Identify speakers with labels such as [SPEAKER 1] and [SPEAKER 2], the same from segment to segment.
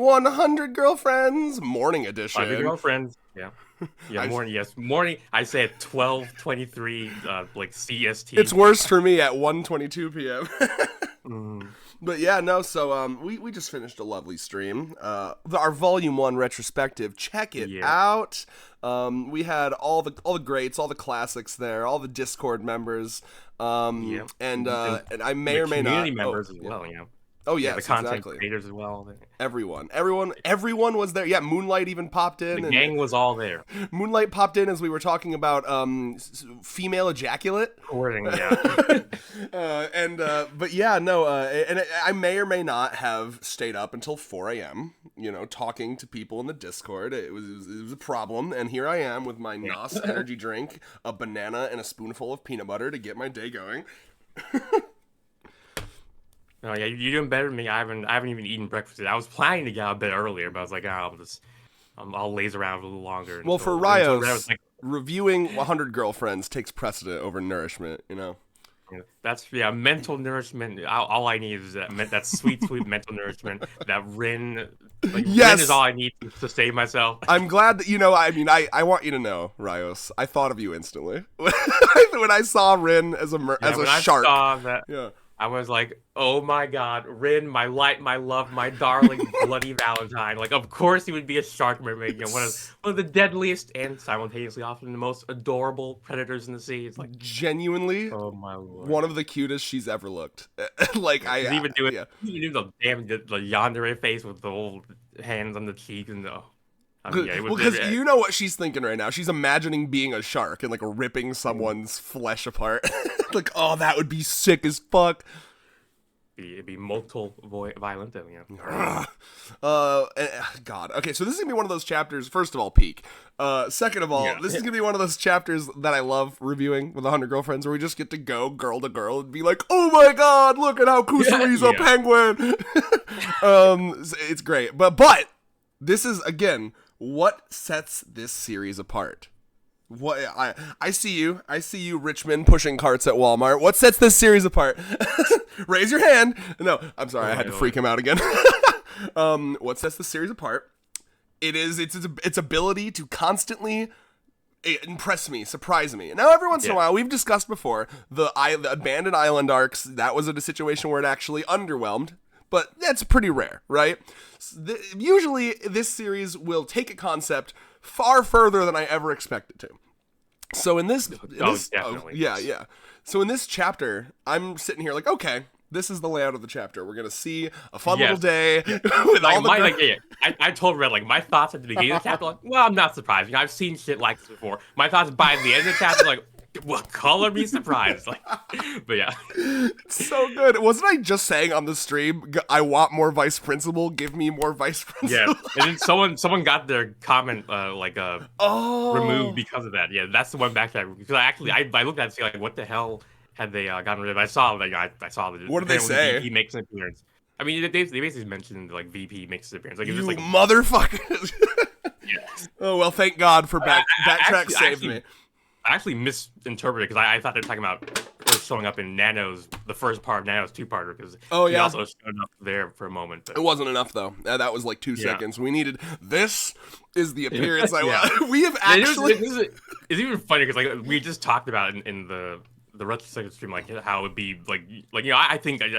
[SPEAKER 1] 100 Girlfriends, morning edition.
[SPEAKER 2] 100 Girlfriends. Yeah. Yeah, morning. Yes, morning. I say at 12:23, like CST.
[SPEAKER 1] It's worse for me at 1:22 p.m.
[SPEAKER 2] Mm.
[SPEAKER 1] But yeah, no. So we just finished a lovely stream. Our Volume 1 retrospective. Check it out. We had all the greats, all the classics there, all the Discord members. And I may or may not
[SPEAKER 2] community members as well. Yeah.
[SPEAKER 1] Oh yes,
[SPEAKER 2] the content
[SPEAKER 1] exactly.
[SPEAKER 2] creators as well.
[SPEAKER 1] Everyone was there. Yeah, Moonlight even popped in.
[SPEAKER 2] The gang was all there.
[SPEAKER 1] Moonlight popped in as we were talking about female ejaculate.
[SPEAKER 2] Recording, yeah.
[SPEAKER 1] But yeah, no. And I may or may not have stayed up until 4 a.m. You know, talking to people in the Discord. It was a problem, and here I am with my NOS energy drink, a banana, and a spoonful of peanut butter to get my day going.
[SPEAKER 2] Oh yeah, you're doing better than me. I haven't even eaten breakfast yet. I was planning to get out a bit earlier, but I was like, I'll laze around a little longer.
[SPEAKER 1] Well, for Rios, reviewing 100 Girlfriends takes precedent over nourishment. You know.
[SPEAKER 2] That's mental nourishment. All I need is that sweet mental nourishment. That Rin, Rin is all I need to save myself.
[SPEAKER 1] I'm glad that I want you to know, Rios. I thought of you instantly when I saw Rin as a shark.
[SPEAKER 2] I saw that. I was like, oh my god, Rin, my light, my love, my darling, bloody Valentine. Like, of course he would be a shark mermaid. You know, one of the deadliest and simultaneously often the most adorable predators in the sea. It's like
[SPEAKER 1] genuinely,
[SPEAKER 2] oh my lord,
[SPEAKER 1] one of the cutest she's ever looked. Like
[SPEAKER 2] even do the yandere face with the old hands on the cheek and the.
[SPEAKER 1] Because you know what she's thinking right now. She's imagining being a shark and like ripping someone's flesh apart. Like, oh, that would be sick as fuck.
[SPEAKER 2] It'd be multiple violent,
[SPEAKER 1] God. Okay, so this is gonna be one of those chapters. First of all, peak. Second of all, this is gonna be one of those chapters that I love reviewing with 100 Girlfriends, where we just get to go girl to girl and be like, "Oh my god, look at how Kusari's a penguin." It's great, but this is again. What sets this series apart? What I see you, Richmond, pushing carts at Walmart. What sets this series apart? Raise your hand. No, I'm sorry, I had to freak him out again. What sets the series apart? Its ability to constantly impress me, surprise me. Now, every once in a while, we've discussed before the abandoned island arcs. That was a situation where it actually underwhelmed. But that's pretty rare, right? Usually, this series will take a concept far further than I ever expected to. So in this
[SPEAKER 2] definitely.
[SPEAKER 1] So in this chapter, I'm sitting here like, okay, this is the layout of the chapter. We're gonna see a fun little day with all the.
[SPEAKER 2] I told Red my thoughts at the beginning of the chapter. Like, well, I'm not surprised. You know, I've seen shit like this before. My thoughts by the end of the chapter, like. Well, color me surprised. But yeah.
[SPEAKER 1] It's so good. Wasn't I just saying on the stream, I want more vice principal, give me more vice principal?
[SPEAKER 2] Yeah. And then someone got their comment removed because of that. Yeah, that's the one backtrack. Because I looked at it and see like what the hell had they gotten rid of. I saw I saw the
[SPEAKER 1] what did they say?
[SPEAKER 2] VP makes an appearance. I mean they basically mentioned like VP makes an appearance. Like,
[SPEAKER 1] you
[SPEAKER 2] just, like,
[SPEAKER 1] motherfuckers.
[SPEAKER 2] Yes.
[SPEAKER 1] Oh well, thank God for backtrack saved me.
[SPEAKER 2] I actually misinterpreted because I thought they were talking about her showing up in Nano's, the first part of Nano's two-parter, because he also showed up there for a moment. But.
[SPEAKER 1] It wasn't enough, though. That was like 2 seconds. We needed, this is the appearance I want. We have actually...
[SPEAKER 2] It's even funny because like we just talked about it in the retrospective stream, like how it would be like you know, I think you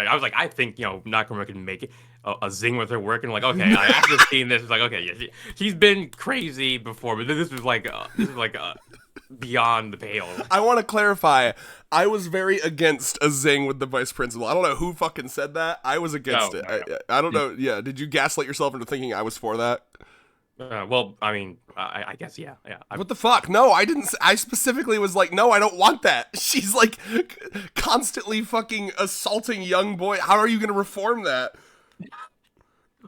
[SPEAKER 2] know, Nakamura can make it a zing with her work, and like, okay, after seeing this, it's like, okay, yeah, she's been crazy before, but this is like beyond the pale.
[SPEAKER 1] I want to clarify. I was very against a zing with the vice principal. I don't know who fucking said that. I was against it. I don't know. Yeah. Did you gaslight yourself into thinking I was for that?
[SPEAKER 2] Well, I mean, I guess, yeah.
[SPEAKER 1] What the fuck? No, I didn't. I specifically was like, no, I don't want that. She's like constantly fucking assaulting young boy. How are you going to reform that?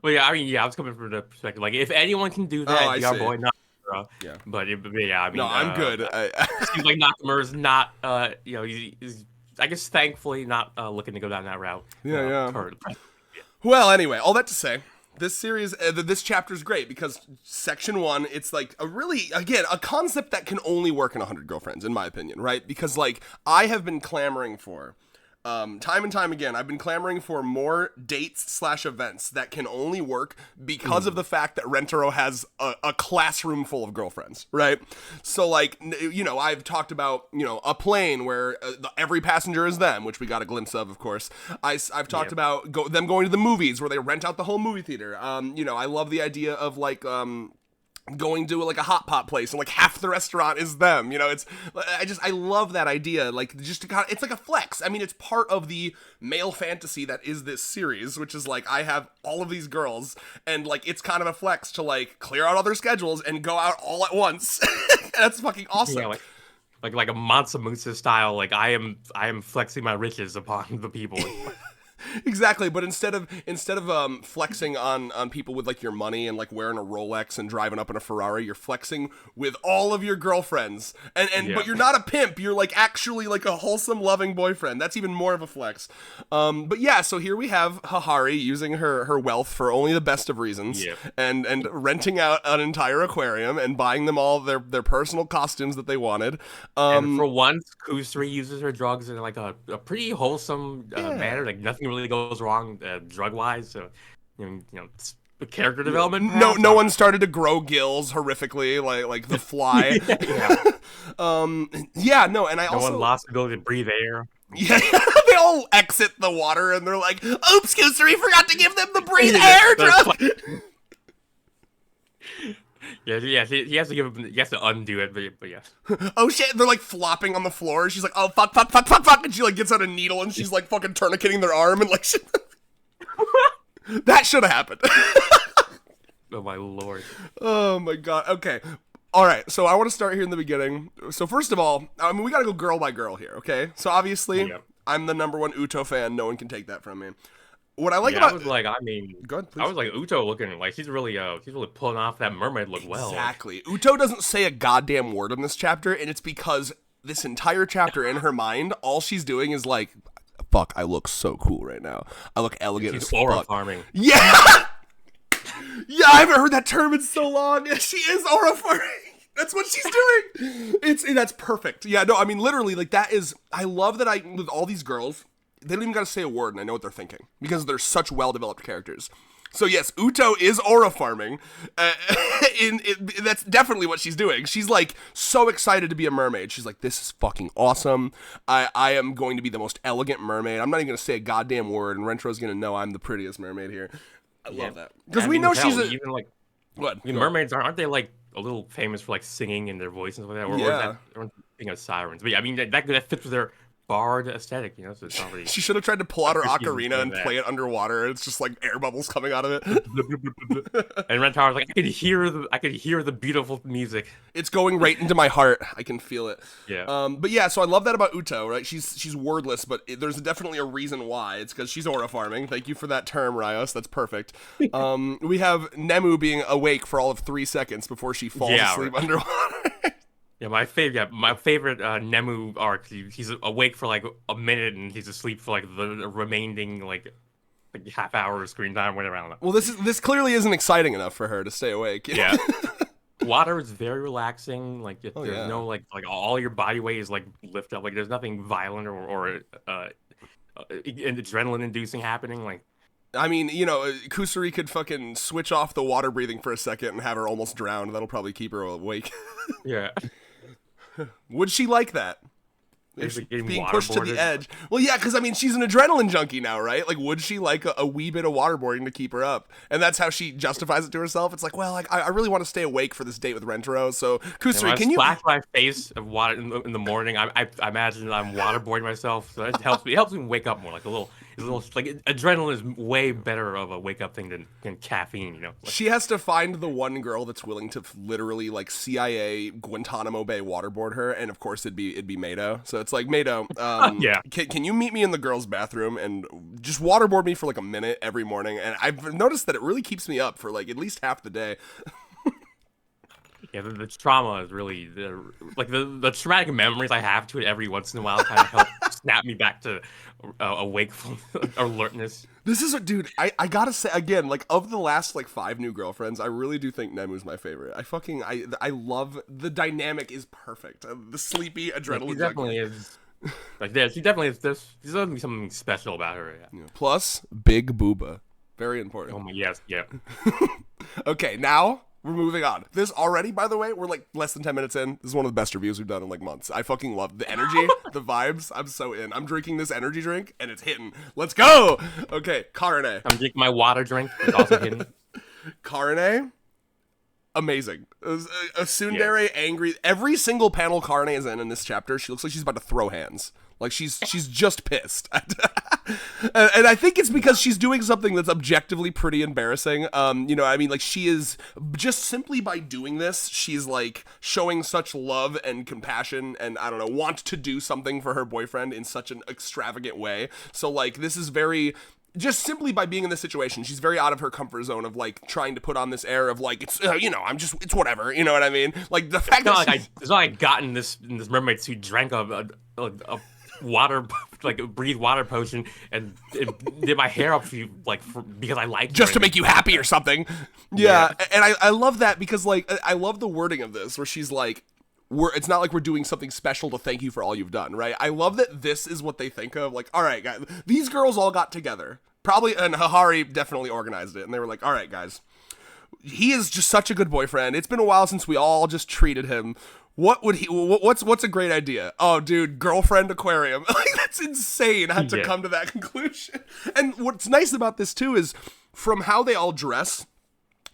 [SPEAKER 2] Well, yeah, I mean, I was coming from the perspective, like, if anyone can do that, young boy, not
[SPEAKER 1] yeah.
[SPEAKER 2] But yeah, I mean,
[SPEAKER 1] no, I'm good.
[SPEAKER 2] It seems like Nakamura's not, you know, he's I guess thankfully not looking to go down that route. Currently.
[SPEAKER 1] Well, anyway, all that to say, this series, this chapter is great because section 1, it's like a really, again, a concept that can only work in 100 Girlfriends, in my opinion, right? Because like I have been clamoring for Time and time again, I've been clamoring for more dates/events that can only work because of the fact that Rentaro has a classroom full of girlfriends, right? So, like, I've talked about, a plane where every passenger is them, which we got a glimpse of course. I've talked about them going to the movies where they rent out the whole movie theater. I love the idea of, like, going to like a hot pot place and like half the restaurant is them. I love that idea. Like, just to kind of, it's like a flex. I mean, it's part of the male fantasy that is this series, which is like, I have all of these girls and like, it's kind of a flex to like clear out other schedules and go out all at once. That's fucking awesome.
[SPEAKER 2] Yeah, like a Mansa Musa style. Like, I am flexing my riches upon the people.
[SPEAKER 1] Exactly, but instead of flexing on people with like your money and like wearing a Rolex and driving up in a Ferrari, you're flexing with all of your girlfriends, and but you're not a pimp. You're like actually like a wholesome, loving boyfriend. That's even more of a flex. But yeah, so here we have Hahari using her wealth for only the best of reasons, and renting out an entire aquarium and buying them all their personal costumes that they wanted.
[SPEAKER 2] And for once, Kusri uses her drugs in like a pretty wholesome manner. Like nothing really goes wrong drug wise. So character development. Perhaps?
[SPEAKER 1] No one started to grow gills horrifically like the Fly. And I also
[SPEAKER 2] no one lost the ability to breathe air.
[SPEAKER 1] Yeah, they all exit the water and they're like, "Oops, Kusri, forgot to give them the breathe air drug."
[SPEAKER 2] Yeah, he has to he has to undo it, but yes.
[SPEAKER 1] Oh shit, they're like flopping on the floor. She's like, "Oh fuck," and she like gets out a needle and she's like fucking tourniqueting their arm and like shit. That should have happened.
[SPEAKER 2] Oh my lord.
[SPEAKER 1] Oh my god. Okay. All right, so I want to start here in the beginning. So first of all, I mean, we got to go girl by girl here, okay? So obviously, I'm the number one Uto fan. No one can take that from me. What I like about
[SPEAKER 2] I was like,
[SPEAKER 1] go ahead, please.
[SPEAKER 2] I was like Uto looking like she's really pulling off that mermaid look well.
[SPEAKER 1] Exactly. Uto doesn't say a goddamn word in this chapter, and it's because this entire chapter in her mind, all she's doing is like, fuck, I look so cool right now. I look elegant as fuck.
[SPEAKER 2] Aura farming.
[SPEAKER 1] Yeah. Yeah, I haven't heard that term in so long. She is aura farming. That's what she's doing. That's perfect. Yeah, no, I mean literally, like that is. I love that with all these girls. They don't even got to say a word, and I know what they're thinking because they're such well-developed characters. So yes, Uto is aura farming. That's definitely what she's doing. She's like so excited to be a mermaid. She's like, "This is fucking awesome. I am going to be the most elegant mermaid. I'm not even going to say a goddamn word, and Rentro's going to know I'm the prettiest mermaid here." I love that because we know she's
[SPEAKER 2] even like what mermaids aren't they like a little famous for like singing in their voice and stuff like that? Or is that thinking of sirens? But yeah, I mean that fits with their bard aesthetic, so it's not really... She
[SPEAKER 1] should have tried to pull out her ocarina and play it underwater. It's just like air bubbles coming out of it.
[SPEAKER 2] And Rentaro's like, I could hear the beautiful music.
[SPEAKER 1] It's going right into my heart. I can feel it.
[SPEAKER 2] Yeah.
[SPEAKER 1] But yeah, so I love that about Uto, right? She's wordless, but there's definitely a reason why. It's because she's aura farming. Thank you for that term, Rios. That's perfect. We have Nemu being awake for all of 3 seconds before she falls asleep underwater.
[SPEAKER 2] Yeah, my favorite Nemu arc. He's awake for like a minute and he's asleep for like the remaining like half hour of screen time, whatever. I don't know.
[SPEAKER 1] Well, this clearly isn't exciting enough for her to stay awake.
[SPEAKER 2] Yeah. Water is very relaxing. Like there's no like all your body weight is like lift up. Like there's nothing violent or adrenaline inducing happening. Like.
[SPEAKER 1] I mean, Kusari could fucking switch off the water breathing for a second and have her almost drowned. That'll probably keep her awake.
[SPEAKER 2] Yeah.
[SPEAKER 1] Would she like that? Being pushed to the edge. Well, yeah, because I mean, she's an adrenaline junkie now, right? Like, would she like a wee bit of waterboarding to keep her up? And that's how she justifies it to herself. It's like, well, like, I really want to stay awake for this date with Rentaro. So, Kusari, can you
[SPEAKER 2] splash my face of water in the morning? I imagine I'm waterboarding myself, so it helps me wake up more. Like a little like adrenaline is way better of a wake up thing than caffeine. Like,
[SPEAKER 1] she has to find the one girl that's willing to literally like CIA Guantanamo Bay waterboard her, and of course it'd be Mado. So it's like, Mado, can you meet me in the girls' bathroom and just waterboard me for like a minute every morning? And I've noticed that it really keeps me up for like at least half the day.
[SPEAKER 2] Yeah, the trauma is really the traumatic memories I have to it every once in a while kind of help snap me back to a wakeful alertness.
[SPEAKER 1] This is dude. I gotta say again, like of the last like 5 new girlfriends, I really do think Nemu's my favorite. I love the dynamic is perfect. The sleepy adrenaline.
[SPEAKER 2] He definitely is. Like there, she definitely is. There's definitely something special about her. Yeah.
[SPEAKER 1] Yeah. Plus, big booba. Very important.
[SPEAKER 2] Oh my yes, yeah.
[SPEAKER 1] Okay, now we're moving on. This already, by the way, we're like less than 10 minutes in. This is one of the best reviews we've done in like months. I fucking love the energy, the vibes. I'm so in. I'm drinking this energy drink and it's hitting. Let's go. Okay, Karane.
[SPEAKER 2] I'm drinking my water drink. It's also hidden.
[SPEAKER 1] Karane, amazing. A tsundere, angry. Every single panel Karane is in this chapter, she looks like she's about to throw hands. Like she's just pissed. And I think it's because she's doing something that's objectively pretty embarrassing. You know, I mean, like she is just simply by doing this, she's like showing such love and compassion and I don't know, want to do something for her boyfriend in such an extravagant way. So like this is very just simply by being in this situation, she's very out of her comfort zone of like trying to put on this air of like it's you know it's whatever, you know what I mean? Like the fact that
[SPEAKER 2] it's not like I got in this mermaid suit, drank a water like breathe water potion and did my hair up for you because I like
[SPEAKER 1] just to make you happy or something. Yeah. And I love that because like I love the wording of this where she's like it's not like we're doing something special to thank you for all you've done, right? I love that this is what they think of. Like, all right, guys, these girls all got together. Probably, and Hahari definitely organized it. And they were like, all right, guys, he is just such a good boyfriend. It's been a while since we all just treated him. What's a great idea? Oh, dude, girlfriend aquarium. Like, that's insane. I had to come to that conclusion. And what's nice about this, too, is from how they all dress,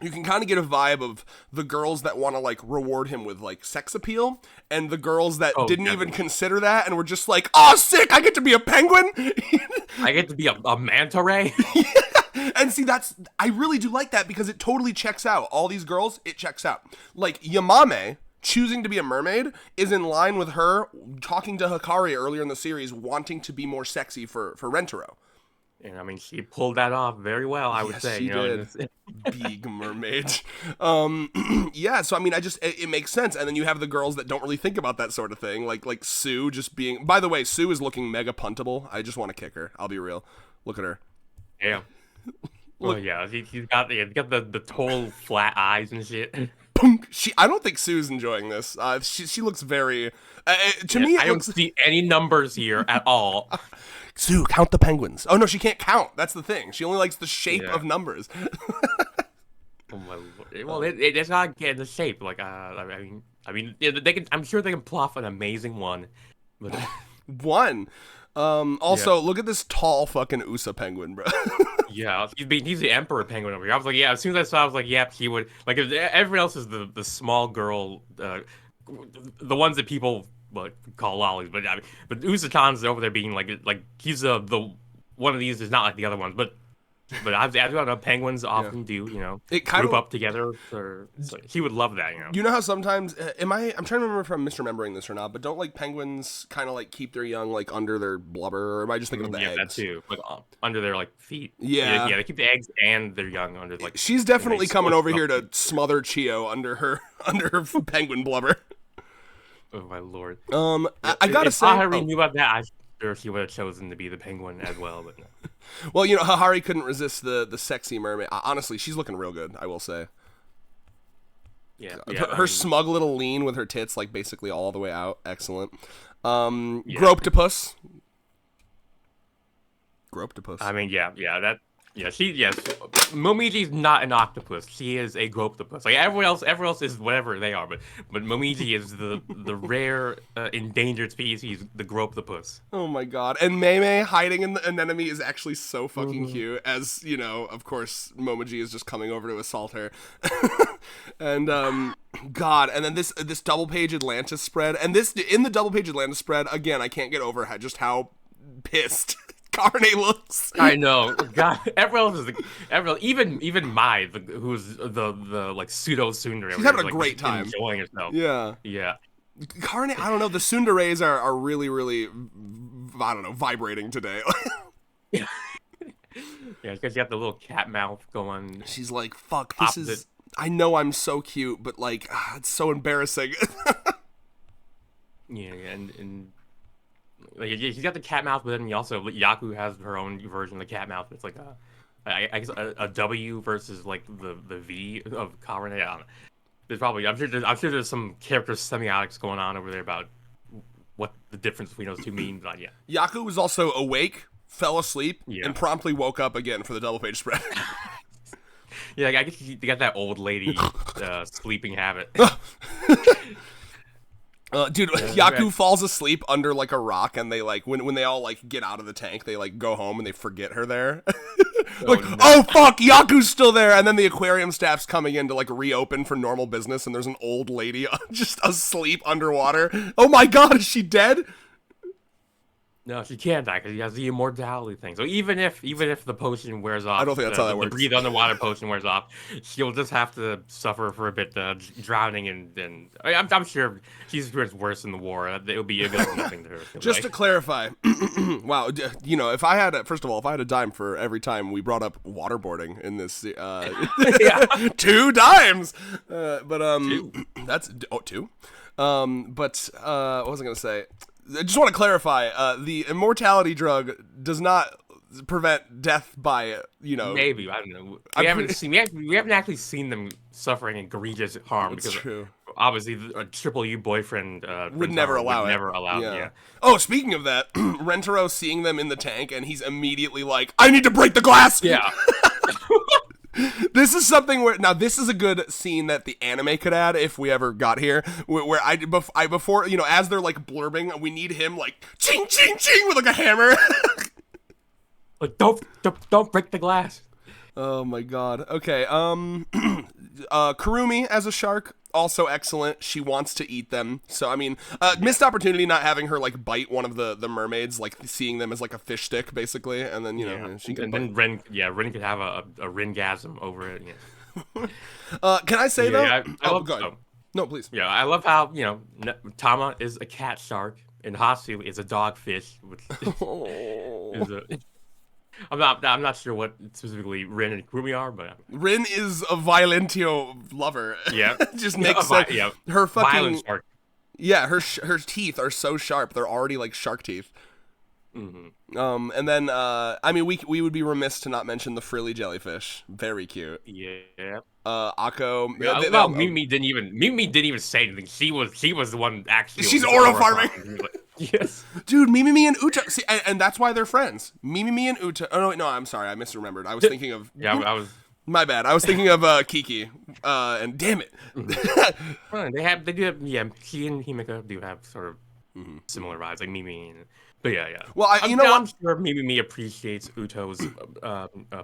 [SPEAKER 1] you can kind of get a vibe of the girls that want to like reward him with like sex appeal and the girls that didn't even consider that and were just like, oh, sick, I get to be a penguin.
[SPEAKER 2] I get to be a manta ray.
[SPEAKER 1] Yeah. And see, I really do like that because it totally checks out. All these girls, it checks out. Like Yamame choosing to be a mermaid is in line with her talking to Hikari earlier in the series, wanting to be more sexy for Rentaro.
[SPEAKER 2] And I mean, she pulled that off very well, I would say.
[SPEAKER 1] She did. Big mermaid. Yeah, so I mean, it makes sense. And then you have the girls that don't really think about that sort of thing, like Sue just being. By the way, Sue is looking mega puntable. I just want to kick her. I'll be real. Look at her.
[SPEAKER 2] Yeah. Well, yeah, he's got the tall flat eyes and shit.
[SPEAKER 1] I don't think Sue's enjoying this. She looks very. To me,
[SPEAKER 2] I don't see any numbers here at all.
[SPEAKER 1] Sue, count the penguins. Oh no, she can't count. That's the thing. She only likes the shape of numbers.
[SPEAKER 2] Oh my Lord. Well, it's not getting the shape. Like, I mean, they can. I'm sure they can plot an amazing one. But
[SPEAKER 1] one. Also, look at this tall fucking Usa penguin, bro.
[SPEAKER 2] Yeah, he's the emperor penguin over here. I was like, yeah. As soon as I saw, I was like, yep, he would. Like, if everyone else is the small girl, the ones that people call lollies, but I mean, but Usa-chan's over there being like he's the one of these is not like the other ones, but as you know, penguins often do, you know, group up together. So he would love that, you know.
[SPEAKER 1] You know how sometimes I'm trying to remember if I'm misremembering this or not, but don't like penguins kind of like keep their young like under their blubber, or am I just thinking of the eggs?
[SPEAKER 2] Yeah, that too, like under their like feet.
[SPEAKER 1] Yeah,
[SPEAKER 2] they keep the eggs and their young under like.
[SPEAKER 1] She's definitely coming over here to smother Chio under her penguin blubber.
[SPEAKER 2] Oh my Lord.
[SPEAKER 1] I gotta say,
[SPEAKER 2] if Hahari knew about that, I'm sure she would have chosen to be the penguin as well. But no.
[SPEAKER 1] Well, you know, Hahari couldn't resist the sexy mermaid. Honestly, she's looking real good, I will say.
[SPEAKER 2] Yeah.
[SPEAKER 1] Her smug little lean with her tits like basically all the way out. Excellent. Groptopus.
[SPEAKER 2] I mean, Momiji's not an octopus. She is a groptopus. Like everyone else is whatever they are, but Momiji is the rare endangered species, the groptopus.
[SPEAKER 1] Oh my god! And Mei hiding in the anemone is actually so fucking cute. As you know, of course, Momiji is just coming over to assault her. And God, and then this double page Atlantis spread, and in the double page Atlantis spread again, I can't get over just how pissed Karane looks.
[SPEAKER 2] I know. God, everyone else is even Mai, who's the like pseudo tsundere.
[SPEAKER 1] She's having a great time,
[SPEAKER 2] enjoying herself.
[SPEAKER 1] Yeah. Karane, I don't know. The tsunderes are really, really, I don't know, vibrating today.
[SPEAKER 2] Yeah, because you have the little cat mouth going.
[SPEAKER 1] She's like, "Fuck, this is." I know I'm so cute, but like, it's so embarrassing.
[SPEAKER 2] Yeah, and. Like, he's got the cat mouth, but then Yaku has her own version of the cat mouth. It's like I guess a W versus like the V of Karane. I don't know. There's probably I'm sure there's some character semiotics going on over there about what the difference between those two means. But yeah,
[SPEAKER 1] Yaku was also awake, fell asleep,
[SPEAKER 2] yeah,
[SPEAKER 1] and promptly woke up again for the double page spread.
[SPEAKER 2] yeah. I guess you got that old lady sleeping habit.
[SPEAKER 1] Dude, Yaku falls asleep under like a rock, and they like when they all like get out of the tank, they like go home and they forget her there. Like, oh fuck, Yaku's still there, and then the aquarium staff's coming in to like reopen for normal business, and there's an old lady just asleep underwater. Oh my god, is she dead?
[SPEAKER 2] No, she can't die because he has the immortality thing. So even if the potion wears off,
[SPEAKER 1] I don't think that's how that works.
[SPEAKER 2] The breathe underwater potion wears off, she'll just have to suffer for a bit, drowning, and I'm sure she's experienced worse in the war. It'll be like nothing to her.
[SPEAKER 1] Just to clarify, wow, you know, if I had a dime for every time we brought up waterboarding in this, 2 dimes,
[SPEAKER 2] Two.
[SPEAKER 1] That's two. What was I gonna say? I just want to clarify, the immortality drug does not prevent death by, you know.
[SPEAKER 2] Maybe, I don't know. We haven't actually seen them suffering egregious harm.
[SPEAKER 1] That's
[SPEAKER 2] because
[SPEAKER 1] true.
[SPEAKER 2] Obviously, a triple U boyfriend
[SPEAKER 1] would never allow it.
[SPEAKER 2] Never allow it. Yeah.
[SPEAKER 1] Oh, speaking of that, Rentaro seeing them in the tank, and he's immediately like, I need to break the glass!
[SPEAKER 2] Yeah.
[SPEAKER 1] This is something where now this is a good scene that the anime could add if we ever got here. Where I before you know as they're like blurbing, we need him like ching ching ching with like a hammer.
[SPEAKER 2] Like don't break the glass.
[SPEAKER 1] Oh my god. Okay. Kurumi as a shark, also excellent. She wants to eat them. So I mean, missed opportunity not having her like bite one of the mermaids, like seeing them as like a fish stick basically, and then you know she can.
[SPEAKER 2] And then Ren could have a Rengasm over it. Yeah.
[SPEAKER 1] Can I say though?
[SPEAKER 2] I love,
[SPEAKER 1] go ahead. No, please.
[SPEAKER 2] Yeah, I love how Tama is a cat shark and Hasu is a dogfish, which is a. I'm not sure what specifically Rin and Kurumi are, but
[SPEAKER 1] Rin is a Violentio lover.
[SPEAKER 2] Yeah,
[SPEAKER 1] just makes sense.
[SPEAKER 2] Yeah,
[SPEAKER 1] her fucking
[SPEAKER 2] violent shark.
[SPEAKER 1] Yeah, her teeth are so sharp; they're already like shark teeth.
[SPEAKER 2] Mm-hmm.
[SPEAKER 1] And then I mean, we would be remiss to not mention the frilly jellyfish. Very cute.
[SPEAKER 2] Yeah.
[SPEAKER 1] Akko.
[SPEAKER 2] Yeah, Mimi didn't even say anything. She was the one actually.
[SPEAKER 1] She's aura farming.
[SPEAKER 2] Yes.
[SPEAKER 1] Dude, Mimi and Uto. See, and that's why they're friends. Mimi and Uto. Oh no, I'm sorry, I misremembered. I was thinking of.
[SPEAKER 2] Yeah, I was.
[SPEAKER 1] My bad. I was thinking of Kiki. And damn it.
[SPEAKER 2] Well, they do have, yeah. She and Himeka do have sort of similar vibes, like Mimi. But yeah.
[SPEAKER 1] Well, I'm
[SPEAKER 2] sure Mimi appreciates Uto's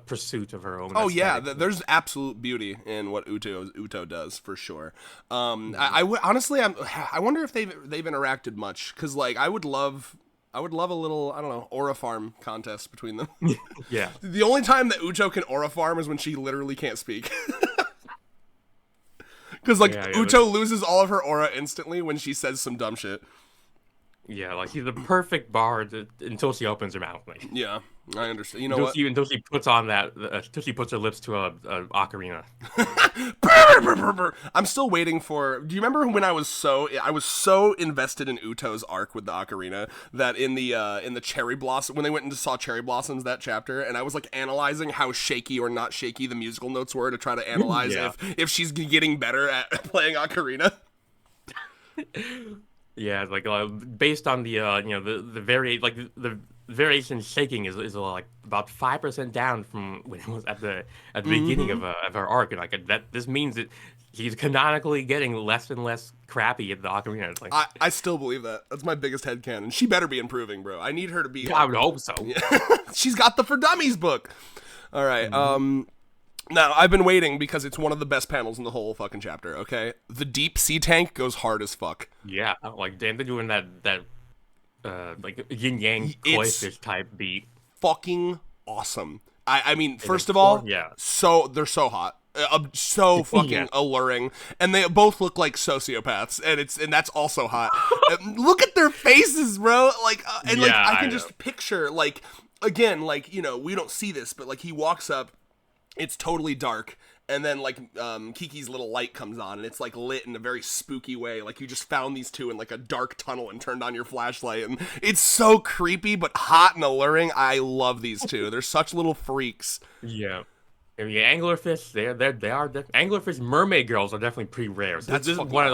[SPEAKER 2] pursuit of her own.
[SPEAKER 1] Oh yeah, there's absolute beauty in what Uto does for sure. Honestly, I wonder if they've interacted much, because like I would love a little, I don't know, aura farm contest between them.
[SPEAKER 2] Yeah.
[SPEAKER 1] The only time that Uto can aura farm is when she literally can't speak. Because like Uto loses all of her aura instantly when she says some dumb shit.
[SPEAKER 2] Yeah, like she's the perfect bard until she opens her mouth. Like.
[SPEAKER 1] Yeah, I understand. You know what?
[SPEAKER 2] Until she puts on that, until she puts her lips to a ocarina.
[SPEAKER 1] I'm still waiting for. Do you remember when I was so invested in Uto's arc with the ocarina that in the cherry blossom, when they went and saw cherry blossoms, that chapter, and I was like analyzing how shaky or not shaky the musical notes were to try to analyze if she's getting better at playing ocarina.
[SPEAKER 2] Yeah, like based on the the variation shaking is like about 5% down from when it was at the beginning of her arc, and like that this means that she's canonically getting less and less crappy at the ocarina. It's like
[SPEAKER 1] I still believe that. That's my biggest headcanon. She better be improving, bro. I need her to be.
[SPEAKER 2] I would hope so.
[SPEAKER 1] Yeah. She's got the For Dummies book. All right. Now, I've been waiting because it's one of the best panels in the whole fucking chapter, okay? The deep sea tank goes hard as fuck.
[SPEAKER 2] Yeah, like, damn, they're doing that like, yin-yang koi fish type beat.
[SPEAKER 1] Fucking awesome. I mean, first of all, they're so hot. So fucking alluring. And they both look like sociopaths, and that's also hot. Look at their faces, bro! Like, I can just picture, like, again, like, you know, we don't see this, but, like, he walks up, it's totally dark, and then like Kiki's little light comes on, and it's like lit in a very spooky way, like you just found these two in like a dark tunnel and turned on your flashlight, and it's so creepy but hot and alluring. I love these two. They're such little freaks.
[SPEAKER 2] Yeah. Anglerfish, they are anglerfish mermaid girls are definitely pretty rare. So
[SPEAKER 1] That's
[SPEAKER 2] this is one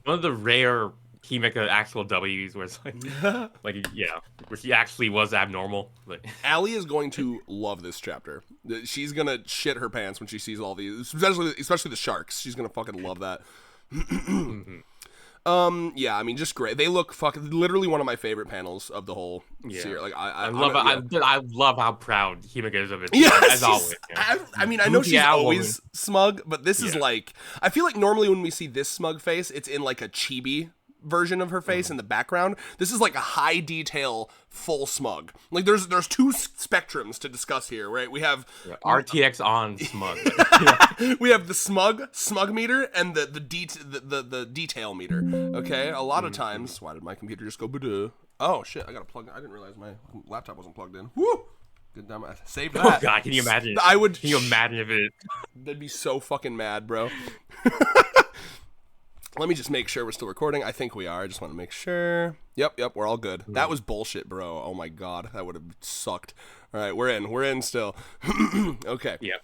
[SPEAKER 2] of the rare Himeka actual W's where it's like yeah, where she actually was abnormal. Like
[SPEAKER 1] Allie is going to love this chapter. She's gonna shit her pants when she sees all these, especially the sharks. She's gonna fucking love that. Yeah, I mean, just great. They look fucking literally one of my favorite panels of the whole series. Like I
[SPEAKER 2] love how proud Himeka is of it.
[SPEAKER 1] Yeah,
[SPEAKER 2] as always.
[SPEAKER 1] I mean, I know she's always smug, but this is like, I feel like normally when we see this smug face, it's in like a chibi version of her face in the background. This is like a high detail full smug. Like there's two spectrums to discuss here, right? We have
[SPEAKER 2] RTX on smug.
[SPEAKER 1] We have the smug meter and the detail meter. Okay, a lot of times. Why did my computer just go ba-duh? Oh shit, I gotta plug. I didn't realize my laptop wasn't plugged in. Woo! Good damn, I saved that.
[SPEAKER 2] Oh god, can you imagine? Can you imagine if it?
[SPEAKER 1] That'd be so fucking mad, bro. Let me just make sure we're still recording. I think we are. I just want to make sure. Yep, we're all good. That was bullshit, bro. Oh my god, that would have sucked. All right, we're in still. Okay.
[SPEAKER 2] Yeah.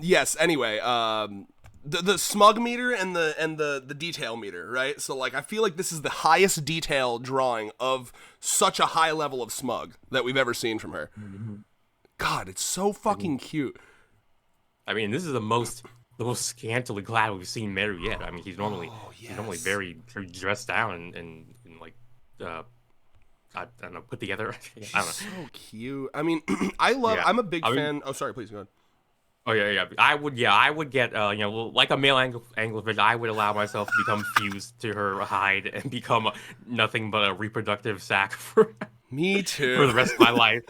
[SPEAKER 1] Yes. Anyway, the smug meter and the detail meter, right? So like, I feel like this is the highest detail drawing of such a high level of smug that we've ever seen from her. God, it's so fucking cute.
[SPEAKER 2] I mean, this is the most scantily clad we've seen Meru yet. I mean, he's normally very dressed down and like I don't know, put together. I don't know.
[SPEAKER 1] So cute. I mean, I'm a big fan. Oh, sorry, please go ahead.
[SPEAKER 2] Oh yeah. I would get like a male anglerfish. I would allow myself to become fused to her hide and become nothing but a reproductive sac for.
[SPEAKER 1] Me too.
[SPEAKER 2] For the rest of my life.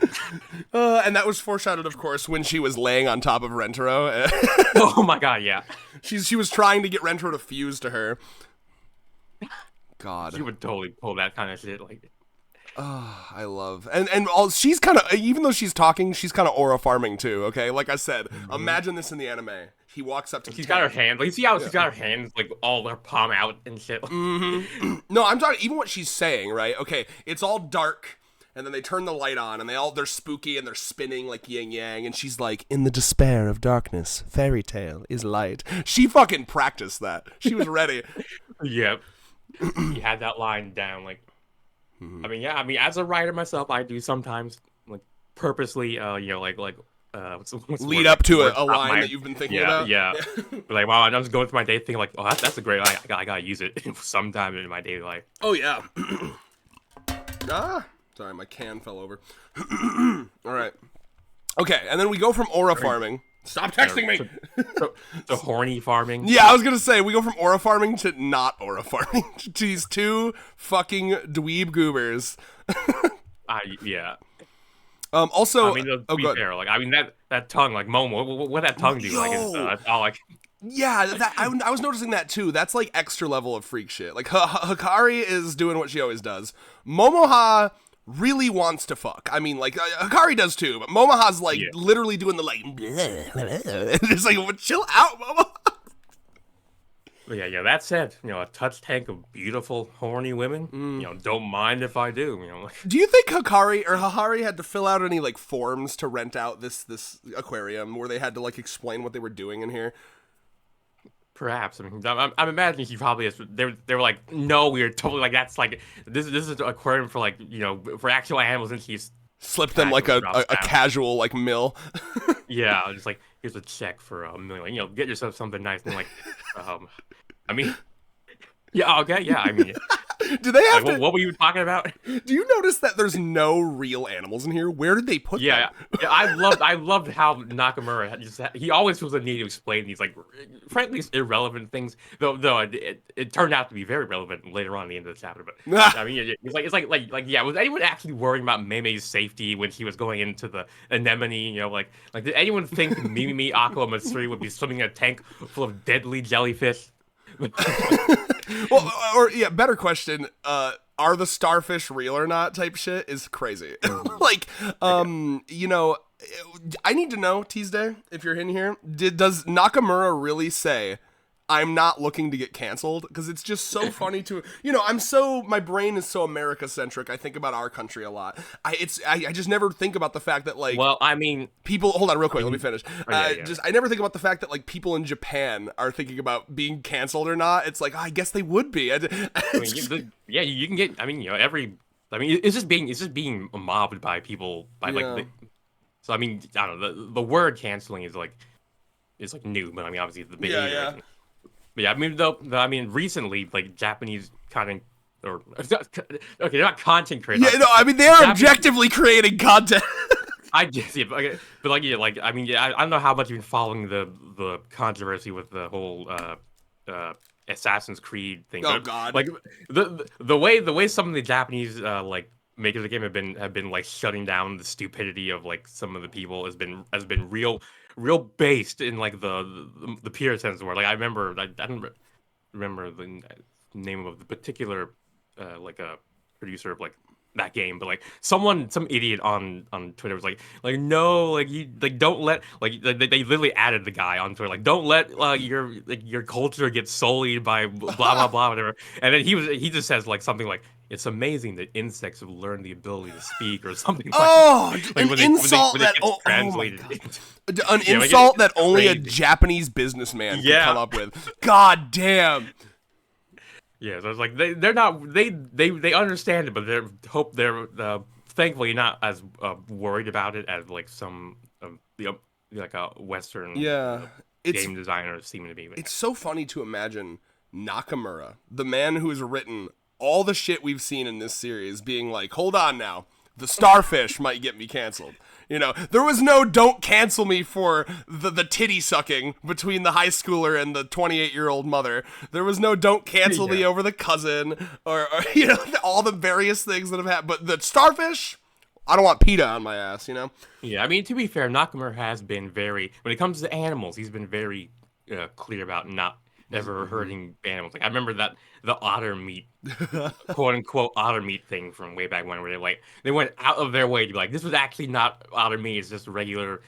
[SPEAKER 1] And that was foreshadowed, of course, when she was laying on top of Rentaro.
[SPEAKER 2] Oh my god, yeah.
[SPEAKER 1] She was trying to get Rentaro to fuse to her. God.
[SPEAKER 2] She would totally pull that kind of shit. Like,
[SPEAKER 1] I love. And all, she's kind of, even though she's talking, she's kind of aura farming too, okay? Like I said, imagine this in the anime. He walks up to
[SPEAKER 2] She's got her hands. Like, you see how she's got her hands, like, all her palm out and shit?
[SPEAKER 1] No, I'm talking, even what she's saying, right? Okay, it's all dark. And then they turn the light on, and they're spooky, and they're spinning like yin yang. And she's like, "In the despair of darkness, fairy tale is light." She fucking practiced that. She was ready.
[SPEAKER 2] Yep. He had that line down. Like, I mean, as a writer myself, I do sometimes like purposely, what's
[SPEAKER 1] lead up to a line that you've been thinking about.
[SPEAKER 2] Yeah. But like, wow, I'm just going through my day thinking like, oh, that's a great line. I gotta use it sometime in my daily life.
[SPEAKER 1] Oh yeah. Sorry, my can fell over. All right. Okay, and then we go from aura farming. Stop texting me!
[SPEAKER 2] The horny farming.
[SPEAKER 1] Yeah, I was gonna say, we go from aura farming to not aura farming. To these two fucking dweeb goobers.
[SPEAKER 2] Yeah.
[SPEAKER 1] Also,
[SPEAKER 2] I mean, to be fair, like, I mean, that tongue, like, Momo, what that tongue do? Like, it's all like...
[SPEAKER 1] Yeah, I was noticing that too. That's like extra level of freak shit. Like, Hikari is doing what she always does. Momoha really wants to fuck. I mean, like, Hikari does too, but Momoha's like literally doing the like, it's like, well, chill out, Momoha.
[SPEAKER 2] Yeah. That said, a touch tank of beautiful, horny women, don't mind if I do.
[SPEAKER 1] Do you think Hikari had to fill out any like forms to rent out this aquarium where they had to like explain what they were doing in here?
[SPEAKER 2] Perhaps. I mean, I'm imagining he probably is. They were like, no, we are totally like, that's like, this is an aquarium for like, for actual animals, and he's
[SPEAKER 1] slipped them like a casual like mill.
[SPEAKER 2] Yeah, just like, here's a check for $1 million. Get yourself something nice. And like, I mean, yeah, okay, yeah. I mean,
[SPEAKER 1] do they have
[SPEAKER 2] what were you talking about?
[SPEAKER 1] Do you notice that there's no real animals in here? Where did they put them?
[SPEAKER 2] Yeah, I loved how Nakamura he always feels the need to explain these like frankly irrelevant things. Though it turned out to be very relevant later on in the end of the chapter. But I mean, it's like yeah. Was anyone actually worrying about Meme's safety when he was going into the anemone? Like did anyone think Mimi, Aqua, and Matsuri would be swimming in a tank full of deadly jellyfish?
[SPEAKER 1] Well, or yeah, better question. Are the starfish real or not? Type shit is crazy. Like, I need to know, Tuesday, if you're in here. Does Nakamura really say, I'm not looking to get canceled because it's just so funny to, my brain is so America centric. I think about our country a lot. I just never think about the fact that like,
[SPEAKER 2] well, I mean,
[SPEAKER 1] people, hold on real quick, let me finish.
[SPEAKER 2] yeah.
[SPEAKER 1] I never think about the fact that like people in Japan are thinking about being canceled or not. It's like, I guess they would be.
[SPEAKER 2] You can get, it's just being mobbed by people so I mean, I don't know, the word canceling is like new, but I mean obviously the behavior.
[SPEAKER 1] Yeah.
[SPEAKER 2] But yeah, I mean recently like Japanese content or okay, they're not content creators.
[SPEAKER 1] Yeah, no, I mean they are objectively creating content.
[SPEAKER 2] I guess, yeah, but I don't know how much you've been following the controversy with the whole Assassin's Creed thing.
[SPEAKER 1] Oh
[SPEAKER 2] but,
[SPEAKER 1] God!
[SPEAKER 2] Like the way some of the Japanese like makers of the game have been like shutting down the stupidity of like some of the people has been real based in like the pure sense of the word. Like I don't remember the name of the particular like a producer of like that game, but like some idiot on Twitter was like no, like you like don't let like they literally added the guy on Twitter like don't let your culture get sullied by blah blah blah whatever, and then he just says like something like it's amazing that insects have learned the ability to speak or something.
[SPEAKER 1] An insult that only a Japanese businessman could come up with. God damn.
[SPEAKER 2] Yeah, so it's like they understand it, but they're thankfully not as worried about it as like some of the like a Western game designers seem to be.
[SPEAKER 1] It's so funny to imagine Nakamura, the man who has written all the shit we've seen in this series, being like, hold on now, the starfish might get me canceled. There was no don't cancel me for the titty sucking between the high schooler and the 28-year-old mother. There was no don't cancel me over the cousin or all the various things that have happened. But the starfish, I don't want PETA on my ass,
[SPEAKER 2] Yeah, I mean, to be fair, Nakamura has been when it comes to animals, he's been very clear about not ever hurting animals. Like I remember that the otter meat, quote unquote otter meat thing from way back when, where they went out of their way to be like, this was actually not otter meat, it's just regular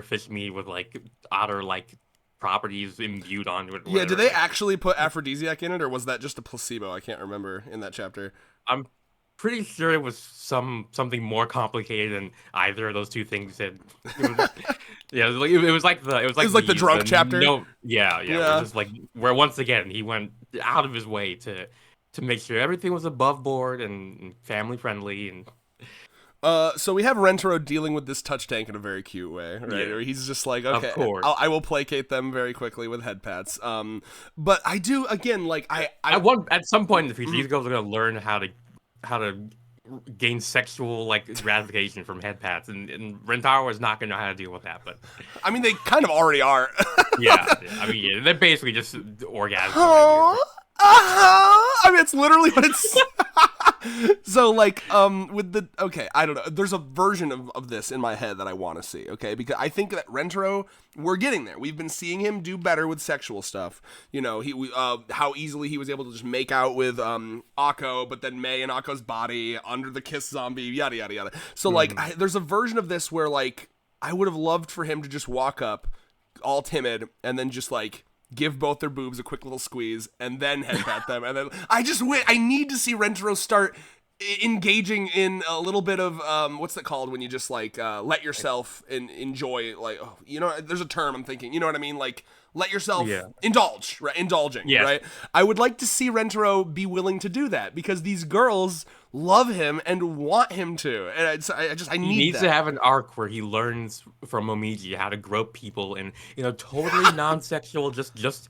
[SPEAKER 2] fish meat with like otter like properties imbued onto it.
[SPEAKER 1] Yeah, did they actually put aphrodisiac in it, or was that just a placebo? I can't remember in that chapter.
[SPEAKER 2] I'm pretty sure it was something more complicated than either of those two things said. Yeah, it was like the
[SPEAKER 1] drunk chapter.
[SPEAKER 2] Yeah. It was just like where once again he went out of his way to make sure everything was above board and family friendly and.
[SPEAKER 1] So we have Rentaro dealing with this touch tank in a very cute way, right?
[SPEAKER 2] Yeah.
[SPEAKER 1] Or he's just like, okay,
[SPEAKER 2] of course.
[SPEAKER 1] I will placate them very quickly with head pats. But I do again, like
[SPEAKER 2] at some point in the future, these girls are gonna learn how to gain sexual like gratification from head pats, and Rentaro is not gonna know how to deal with that. But
[SPEAKER 1] I mean, they kind of already are.
[SPEAKER 2] Yeah. I mean, they're basically just orgasms.
[SPEAKER 1] I mean, it's literally what it's. So like with the I don't know, there's a version of this in my head that I want to see, okay, because I think that Rentaro, we're getting there. We've been seeing him do better with sexual stuff, how easily he was able to just make out with Akko, but then Mei and Akko's body under the kiss zombie, yada yada yada. So like there's a version of this where like I would have loved for him to just walk up all timid and then just like give both their boobs a quick little squeeze and then head pat them, and then I need to see Rentaro start engaging in a little bit of what's that called when you just like let yourself and enjoy, like, there's a term I'm thinking, you know what I mean, like let yourself indulge, right? Indulging, right? I would like to see Rentaro be willing to do that because these girls love him and want him to, and I need that. He
[SPEAKER 2] needs to have an arc where he learns from Momiji how to grope people and totally non-sexual, just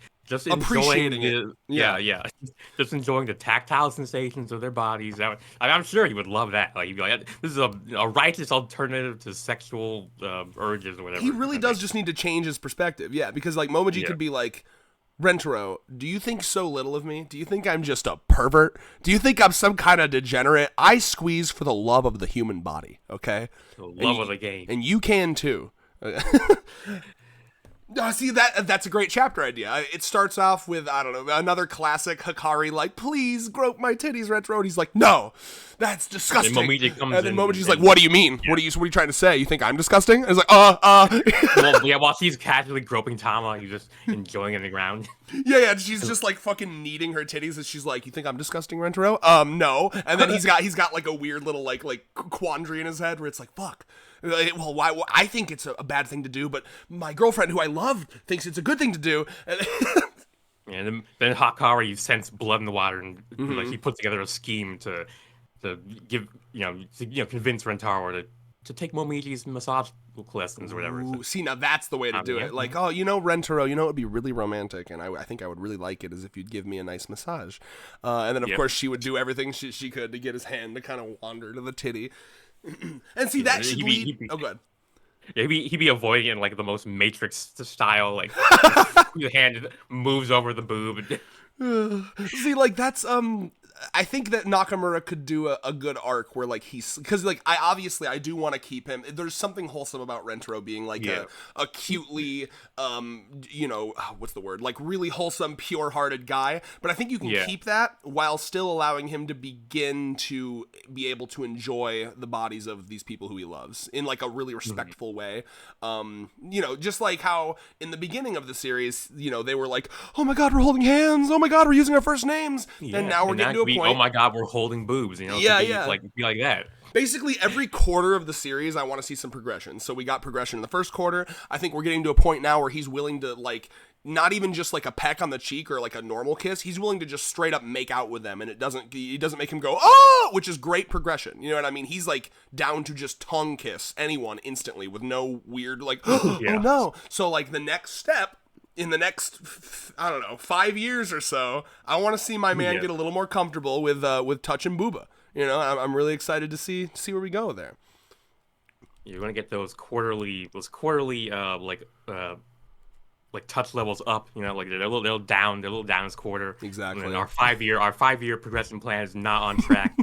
[SPEAKER 1] appreciating
[SPEAKER 2] enjoying it. Just enjoying the tactile sensations of their bodies. I'm sure he would love that. Like he'd be like, this is a righteous alternative to sexual urges or whatever.
[SPEAKER 1] He really does just need to change his perspective, because like Momiji could be like, Rentaro, do you think so little of me? Do you think I'm just a pervert? Do you think I'm some kind of degenerate? I squeeze for the love of the human body, okay?
[SPEAKER 2] The love of the game.
[SPEAKER 1] And you can too. See, that's a great chapter idea. It starts off with, I don't know, another classic Hikari, like, please grope my titties, Retro. And he's like, no, that's disgusting. And then Momoji's like, what do you mean? Yeah. What are you trying to say? You think I'm disgusting? And he's like,
[SPEAKER 2] Well, yeah, while he's casually groping Tama, he's just enjoying it on the ground.
[SPEAKER 1] Yeah, she's just like fucking kneading her titties, and she's like, you think I'm disgusting, Rentaro? No. And then he's got like a weird little like quandary in his head where it's like, fuck. Well, why? I think it's a bad thing to do, but my girlfriend, who I love, thinks it's a good thing to do.
[SPEAKER 2] And then Hikari scents blood in the water, and like he puts together a scheme to give convince Rentaro to take Momoji's massage lessons or whatever.
[SPEAKER 1] Ooh, see, now that's the way to do it. Like, Rentaro, it would be really romantic, and I think I would really like it, is if you'd give me a nice massage. And then, of course, she would do everything she could to get his hand to kind of wander to the titty. And see, that should lead... Oh, good.
[SPEAKER 2] Yeah, he'd be avoiding it in, like, the most Matrix style, like, the hand moves over the boob.
[SPEAKER 1] See, like, that's, I think that Nakamura could do a good arc where, like, because, like, I do want to keep him. There's something wholesome about Rentaro being, like, a cutely, what's the word? Like, really wholesome, pure-hearted guy. But I think you can keep that while still allowing him to begin to be able to enjoy the bodies of these people who he loves in, like, a really respectful way. Just like how in the beginning of the series, they were like, oh my god, we're holding hands. Oh my god, we're using our first names. And now we're getting to a point.
[SPEAKER 2] Oh my god, we're holding boobs. Be like that.
[SPEAKER 1] Basically, every quarter of the series, I want to see some progression. So we got progression in the first quarter. I think we're getting to a point now where he's willing to, like, not even just like a peck on the cheek or like a normal kiss. He's willing to just straight up make out with them, and it doesn't make him go, oh, which is great progression. You know what I mean? He's like down to just tongue kiss anyone instantly with no weird like, oh no. So like the next step, in the next, I don't know, 5 years or so, I want to see my man get a little more comfortable with touching booba. I'm really excited to see where we go there.
[SPEAKER 2] You're gonna get those quarterly like touch levels up, like they're a little down this quarter.
[SPEAKER 1] Exactly.
[SPEAKER 2] And our 5 year progression plan is not on track.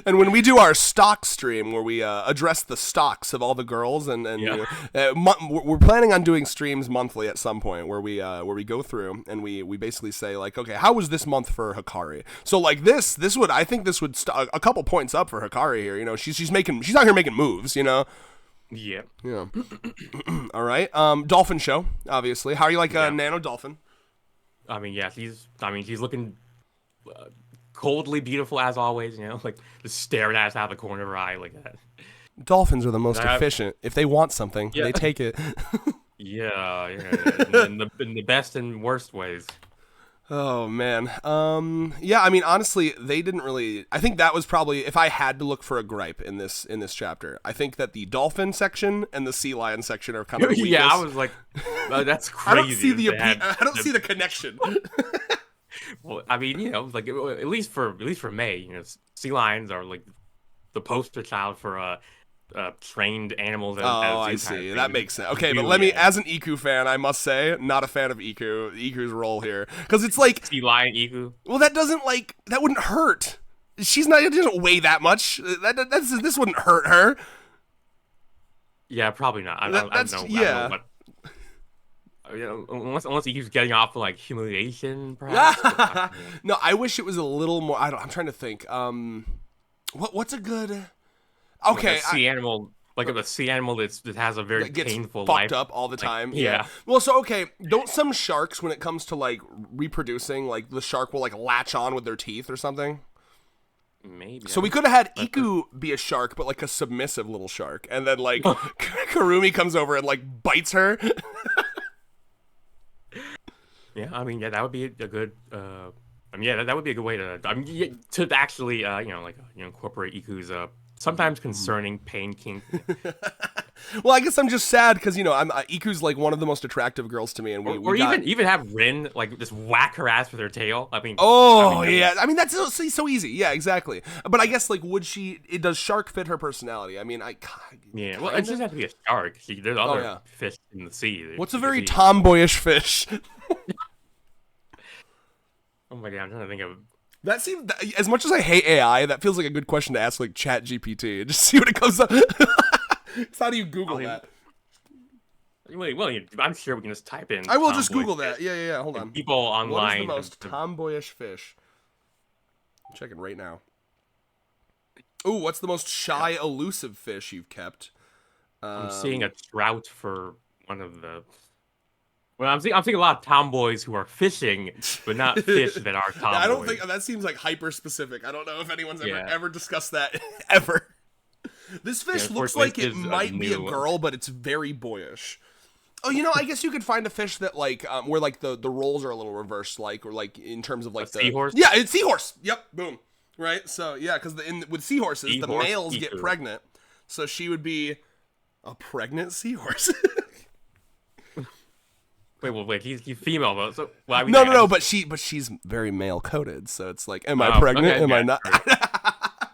[SPEAKER 1] And when we do our stock stream where we address the stocks of all the girls, and we're planning on doing streams monthly at some point where we go through and we basically say like, okay, how was this month for Hikari? So like this would a couple points up for Hikari here. She's out here making moves.
[SPEAKER 2] Yeah.
[SPEAKER 1] All right. Dolphin show, obviously. How are you like Nano Dolphin?
[SPEAKER 2] I mean, yeah, she's looking coldly beautiful as always, like just staring at us out of the corner of her eye like that.
[SPEAKER 1] Dolphins are the most efficient. If they want something, they take it.
[SPEAKER 2] Yeah. In the best and worst ways.
[SPEAKER 1] Oh man. I mean, honestly, they didn't really. I think that was probably, if I had to look for a gripe in this chapter, I think that the dolphin section and the sea lion section are kind of weakest.
[SPEAKER 2] Yeah, I was like, that's crazy.
[SPEAKER 1] I don't see the connection.
[SPEAKER 2] Well, I mean, like at least for May, sea lions are like the poster child for trained animals.
[SPEAKER 1] I see. That makes sense. Okay, but let me, as an Iku fan, I must say, not a fan of Iku's role here, because it's like
[SPEAKER 2] sea lion Iku.
[SPEAKER 1] Well, that wouldn't hurt. It doesn't weigh that much. This wouldn't hurt her.
[SPEAKER 2] Yeah, probably not. I don't know. Yeah. Unless he keeps getting off of like humiliation, perhaps.
[SPEAKER 1] No, I wish it was a little more. I'm trying to think. What's a good? Okay,
[SPEAKER 2] like a sea animal, a sea animal that has a very painful
[SPEAKER 1] fucked
[SPEAKER 2] life,
[SPEAKER 1] up all the time.
[SPEAKER 2] Yeah.
[SPEAKER 1] Well, so okay, don't some sharks, when it comes to like reproducing, like the shark will like latch on with their teeth or something?
[SPEAKER 2] Maybe.
[SPEAKER 1] So we could have had Iku be a shark, but like a submissive little shark, and then like Karumi comes over and like bites her.
[SPEAKER 2] Yeah, I mean, that would be a good. That would be a good way to actually, incorporate Iku's sometimes concerning pain kink.
[SPEAKER 1] Well, I guess I'm just sad because Iku's like one of the most attractive girls to me, and
[SPEAKER 2] even have Rin like just whack her ass with her tail. I mean,
[SPEAKER 1] that's so easy. Yeah, exactly. But I guess like does shark fit her personality? I mean, it
[SPEAKER 2] doesn't have to be a shark. There's other fish in the sea.
[SPEAKER 1] What's a very tomboyish fish?
[SPEAKER 2] Oh my god, I'm trying to think of.
[SPEAKER 1] That seems, as much as I hate AI, that feels like a good question to ask like Chat GPT and just see what it comes up. So how do you Google that?
[SPEAKER 2] well, I'm sure we can just type in.
[SPEAKER 1] I will just
[SPEAKER 2] tomboy
[SPEAKER 1] Google
[SPEAKER 2] fish.
[SPEAKER 1] that. Yeah. Hold on.
[SPEAKER 2] People online.
[SPEAKER 1] What is the most tomboyish fish? I'm checking right now. Ooh, what's the most shy, elusive fish you've kept?
[SPEAKER 2] I'm seeing a trout for one of the. Well, I'm seeing a lot of tomboys who are fishing, but not fish that are tomboys.
[SPEAKER 1] I don't think that seems like hyper specific. I don't know if anyone's ever discussed that ever. This fish looks like it might be a girl, but it's very boyish. Oh, I guess you could find a fish that like where like the roles are a little reversed, like or like in terms of like the
[SPEAKER 2] seahorse.
[SPEAKER 1] Yeah, it's seahorse. Yep, boom. Right. So yeah, because with seahorses, the males get pregnant, so she would be a pregnant seahorse.
[SPEAKER 2] Wait. He's female though. So well,
[SPEAKER 1] no. But she's very male coded, so it's like, am I pregnant? Okay, am I not?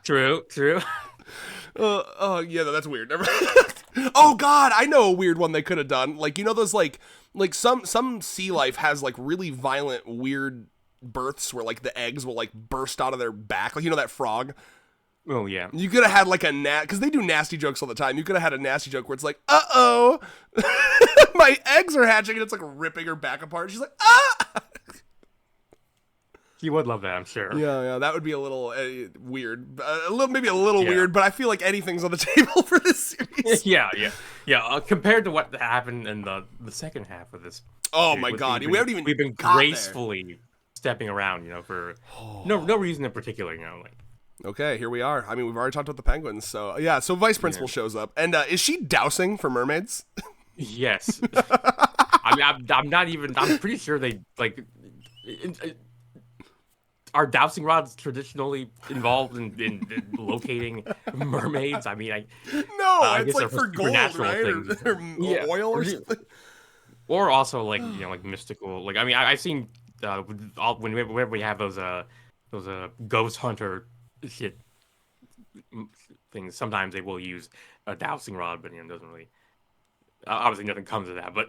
[SPEAKER 2] True.
[SPEAKER 1] Yeah, that's weird. Oh God, I know a weird one they could have done. Like those like some sea life has like really violent, weird births where like the eggs will like burst out of their back. Like that frog.
[SPEAKER 2] Oh yeah.
[SPEAKER 1] You could have had like because they do nasty jokes all the time. You could have had a nasty joke where it's like, uh-oh, my eggs are hatching, and it's like ripping her back apart. She's like, ah.
[SPEAKER 2] You would love that, I'm sure.
[SPEAKER 1] Yeah, that would be a little weird, maybe a little weird, but I feel like anything's on the table for this series.
[SPEAKER 2] Yeah. Compared to what happened in the second half of this.
[SPEAKER 1] Oh my God, we've been
[SPEAKER 2] gracefully stepping around, for no reason in particular, like.
[SPEAKER 1] Okay, here we are. I mean, we've already talked about the penguins, so yeah. So Vice Principal shows up, and is she dousing for mermaids?
[SPEAKER 2] Yes. I mean, I'm not even. I'm pretty sure they like. Are dowsing rods traditionally involved in locating mermaids? I mean,
[SPEAKER 1] it's like for gold, right? Or oil or something.
[SPEAKER 2] Or also like like mystical. Like I mean, I've seen whenever we have those ghost hunter shit things. Sometimes they will use a dowsing rod, but it doesn't really. Obviously, nothing comes of that. But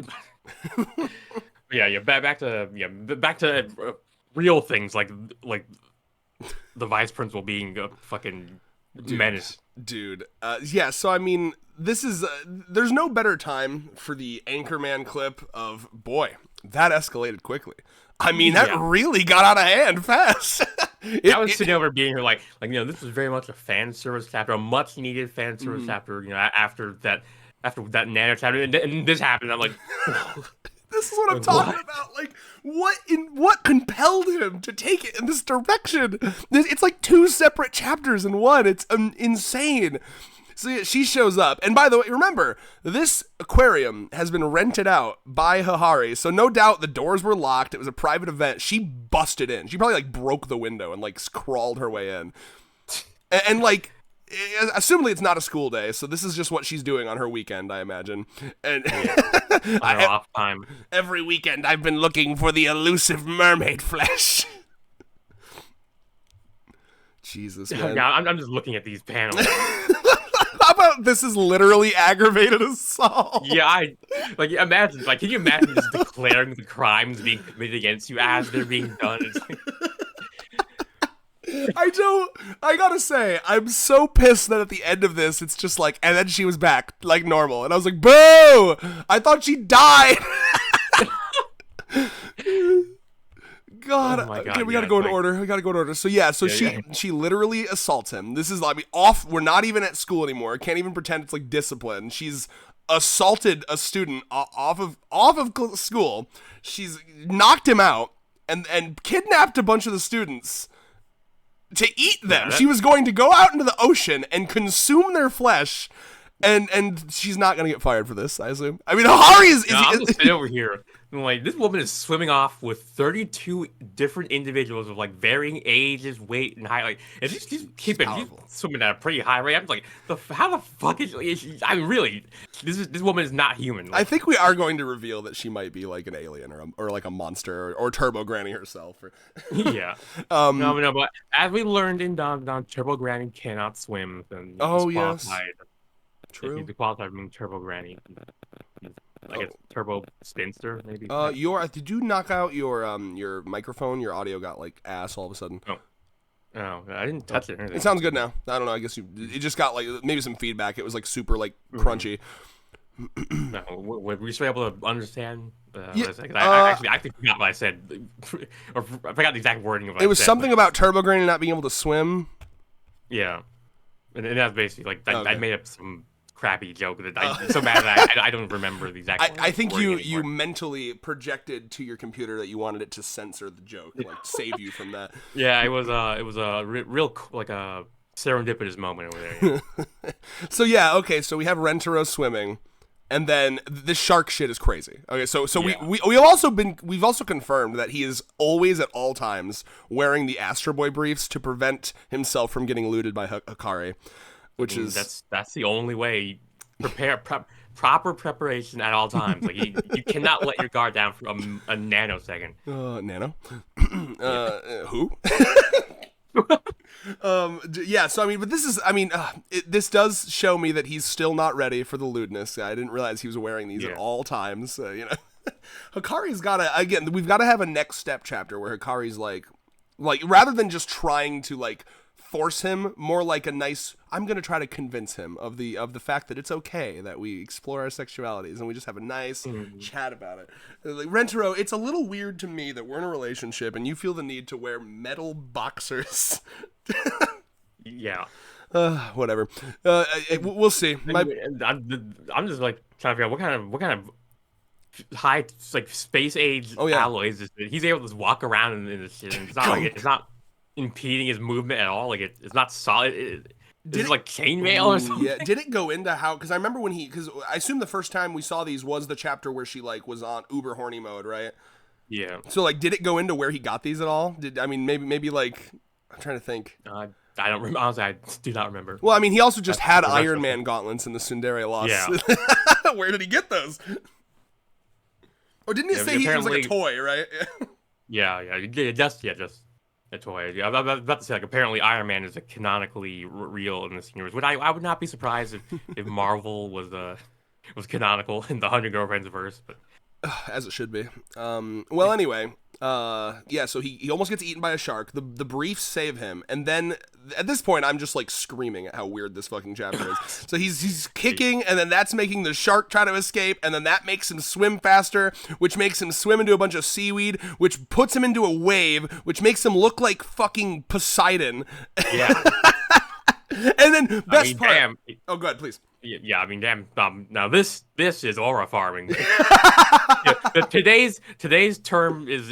[SPEAKER 2] back to real things like the vice principal being a fucking menace.
[SPEAKER 1] Dude. So I mean, this is there's no better time for the Anchorman clip of boy, that escalated quickly. I mean, that really got out of hand fast.
[SPEAKER 2] I was sitting over being here like this was very much a fan service chapter, a much needed fan service chapter. After that nano chapter, and this happened. I'm like,
[SPEAKER 1] this is what I'm talking about. Like, what compelled him to take it in this direction? It's like two separate chapters in one. It's insane. So yeah, she shows up, and by the way, remember, this aquarium has been rented out by Hahari, so no doubt the doors were locked. It was a private event. She busted in. She probably like broke the window and like crawled her way in, and like. Assumably it's not a school day, so this is just what she's doing on her weekend, I imagine. And
[SPEAKER 2] on her off time.
[SPEAKER 1] Every weekend I've been looking for the elusive mermaid flesh. Jesus, man.
[SPEAKER 2] Yeah, I'm just looking at these panels.
[SPEAKER 1] How about this is literally aggravated assault?
[SPEAKER 2] Yeah, imagine, can you imagine just declaring the crimes being committed against you as they're being done? It's like...
[SPEAKER 1] I gotta say, I'm so pissed that at the end of this, it's just like, and then she was back, like normal. And I was like, boo! I thought she died! God.
[SPEAKER 2] Oh my God,
[SPEAKER 1] okay, we gotta go in order. So she literally assaults him. This is, off, we're not even at school anymore. Can't even pretend it's like discipline. She's assaulted a student off of school. She's knocked him out and kidnapped a bunch of the students to eat them. She was going to go out into the ocean and consume their flesh, and she's not going to get fired for this, I assume. I mean, Hahari is...
[SPEAKER 2] I'm just sitting over here. Like, this woman is swimming off with 32 different individuals of, varying ages, weight, and height. Like, and she's swimming at a pretty high rate. I'm like, how the fuck is she? I mean, really, this woman is not human.
[SPEAKER 1] I think we are going to reveal that she might be, like, an alien or like, a monster or Turbo Granny herself.
[SPEAKER 2] Yeah. No, but as we learned in Don, Turbo Granny cannot swim. And
[SPEAKER 1] yes. True.
[SPEAKER 2] He's qualified for being Turbo Granny. Like a turbo spinster, maybe.
[SPEAKER 1] Did you knock out your microphone? Your audio got ass all of a sudden.
[SPEAKER 2] Oh, I didn't touch it.
[SPEAKER 1] It sounds good now. I don't know. I guess it just got maybe some feedback. It was super crunchy.
[SPEAKER 2] No, were we still able to understand?
[SPEAKER 1] Yeah,
[SPEAKER 2] what I said? 'Cause I actually forgot what I said, or I forgot the exact wording of what
[SPEAKER 1] it
[SPEAKER 2] I
[SPEAKER 1] was
[SPEAKER 2] said.
[SPEAKER 1] something about Turbo Granny not being able to swim.
[SPEAKER 2] Yeah, and that's basically like I
[SPEAKER 1] Okay.
[SPEAKER 2] made up some crappy joke that I'm so mad that I don't remember the exact.
[SPEAKER 1] I think
[SPEAKER 2] wording
[SPEAKER 1] you
[SPEAKER 2] anymore.
[SPEAKER 1] mentally projected to your computer that you wanted it to censor the joke, like save you from that.
[SPEAKER 2] Yeah, it was a real like a serendipitous moment over there. Yeah.
[SPEAKER 1] So yeah, okay, so we have Rentaro swimming, and then this shark shit is crazy. Okay, so
[SPEAKER 2] Yeah.
[SPEAKER 1] we've also confirmed that he is always at all times wearing the Astro Boy briefs to prevent himself from getting looted by Hikari, which
[SPEAKER 2] I mean,
[SPEAKER 1] is
[SPEAKER 2] that's the only way. Proper preparation at all times. Like you cannot let your guard down for a nanosecond.
[SPEAKER 1] Nano.
[SPEAKER 2] Yeah.
[SPEAKER 1] Who? Yeah, so I mean, but this is, I mean, this does show me that he's still not ready for the lewdness. I didn't realize he was wearing these at all times. You know, Hikari's gotta, again, we've got to have a next step chapter where Hikari's like rather than just trying to like force him, more like a nice, I'm gonna try to convince him of the fact that it's okay that we explore our sexualities and we just have a nice chat about it. Like, Rentaro, it's a little weird to me that we're in a relationship and you feel the need to wear metal boxers.
[SPEAKER 2] Yeah.
[SPEAKER 1] Whatever. We'll see.
[SPEAKER 2] I'm just like trying to figure out what kind of high like space age alloys is this. He's able to just walk around in this shit. And it's not like it's not impeding his movement at all. Like it's not solid. Is it like chainmail or something?
[SPEAKER 1] Yeah. Did it go into how? Because I remember when because I assume the first time we saw these was the chapter where she like was on uber horny mode, right?
[SPEAKER 2] Yeah.
[SPEAKER 1] So like, did it go into where he got these at all? Maybe like I'm trying to think.
[SPEAKER 2] I don't remember. Honestly, I do not remember.
[SPEAKER 1] Well, I mean, he also just had Iron Man gauntlets in the Tsundere Lost.
[SPEAKER 2] Yeah.
[SPEAKER 1] Where did he get those? Or didn't he say he was like a toy, right?
[SPEAKER 2] Yeah. Just a toy. I was about to say, like, apparently Iron Man is like canonically real in this universe. I would not be surprised if Marvel was canonical in the Hundred Girlfriends verse, but
[SPEAKER 1] as it should be. Well, anyway, yeah. So he almost gets eaten by a shark. The briefs save him, and then at this point, I'm just like screaming at how weird this fucking chapter is. So he's kicking, and then that's making the shark try to escape, and then that makes him swim faster, which makes him swim into a bunch of seaweed, which puts him into a wave, which makes him look like fucking Poseidon.
[SPEAKER 2] Yeah.
[SPEAKER 1] And then best part.
[SPEAKER 2] Damn.
[SPEAKER 1] Oh, go ahead, please.
[SPEAKER 2] Yeah, I mean, damn. Now this is aura farming. Yeah, today's term is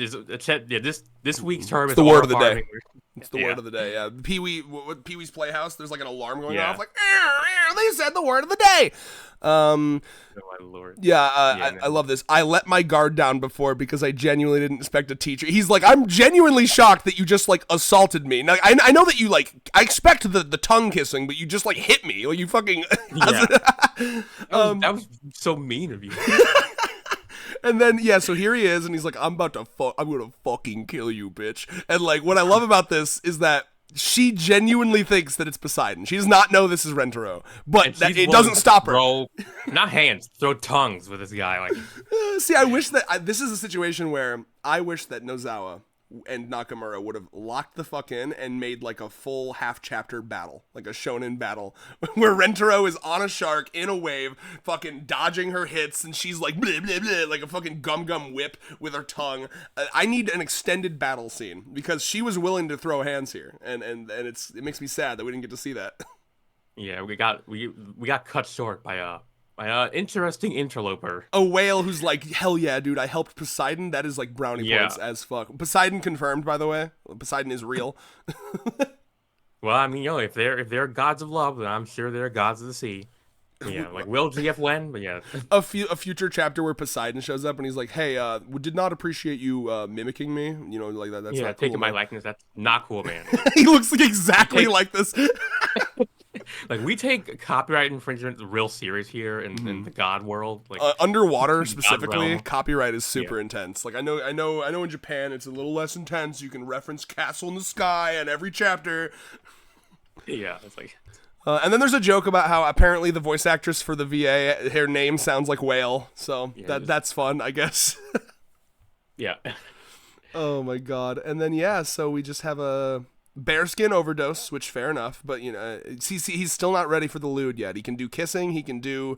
[SPEAKER 2] this week's term is
[SPEAKER 1] the word of the
[SPEAKER 2] farming.
[SPEAKER 1] day. It's the word of the day. Yeah, Pee-wee's Playhouse. There's like an alarm going off. Like, they said the word of the day.
[SPEAKER 2] Oh my lord.
[SPEAKER 1] Yeah, I love this. I let my guard down before because I genuinely didn't expect a teacher. He's like, I'm genuinely shocked that you just like assaulted me. Now I know that you like, I expect the tongue kissing, but you just like hit me. Like you fucking.
[SPEAKER 2] Yeah. That was so mean of you.
[SPEAKER 1] And then so here he is, and he's like, I'm gonna fucking kill you, bitch. And like, what I love about this is that she genuinely thinks that it's Poseidon. She does not know this is Rentaro, but it doesn't stop her.
[SPEAKER 2] Not hands, throw tongues with this guy. Like,
[SPEAKER 1] see, I wish that this is a situation where I wish that Nozawa and Nakamura would have locked the fuck in and made like a full half chapter battle, like a shonen battle, where Rentaro is on a shark in a wave, fucking dodging her hits, and she's like bleh, bleh, bleh, like a fucking gum whip with her tongue. I need an extended battle scene because she was willing to throw hands here, and it makes me sad that we didn't get to see that.
[SPEAKER 2] Yeah, we got cut short by an interesting interloper.
[SPEAKER 1] A whale who's like, hell yeah, dude, I helped Poseidon. That is like brownie points as fuck. Poseidon confirmed, by the way. Poseidon is real.
[SPEAKER 2] Well, I mean, if they're gods of love, then I'm sure they're gods of the sea. Yeah, like will GF when? But yeah.
[SPEAKER 1] A future chapter where Poseidon shows up and he's like, hey, did not appreciate you mimicking me. You know, like that. That's not cool,
[SPEAKER 2] taking my likeness. That's not cool, man.
[SPEAKER 1] He looks like exactly like this.
[SPEAKER 2] Like, we take copyright infringement real serious here in the God world. Like
[SPEAKER 1] underwater specifically, copyright is super intense. Like I know in Japan it's a little less intense. You can reference Castle in the Sky in every chapter.
[SPEAKER 2] Yeah, it's like.
[SPEAKER 1] And then there's a joke about how apparently the voice actress for the VA, her name sounds like whale. So that's fun, I guess.
[SPEAKER 2] Yeah.
[SPEAKER 1] Oh my god. And then so we just have Bearskin overdose, which fair enough, but you know, he's still not ready for the lewd yet. He can do kissing, he can do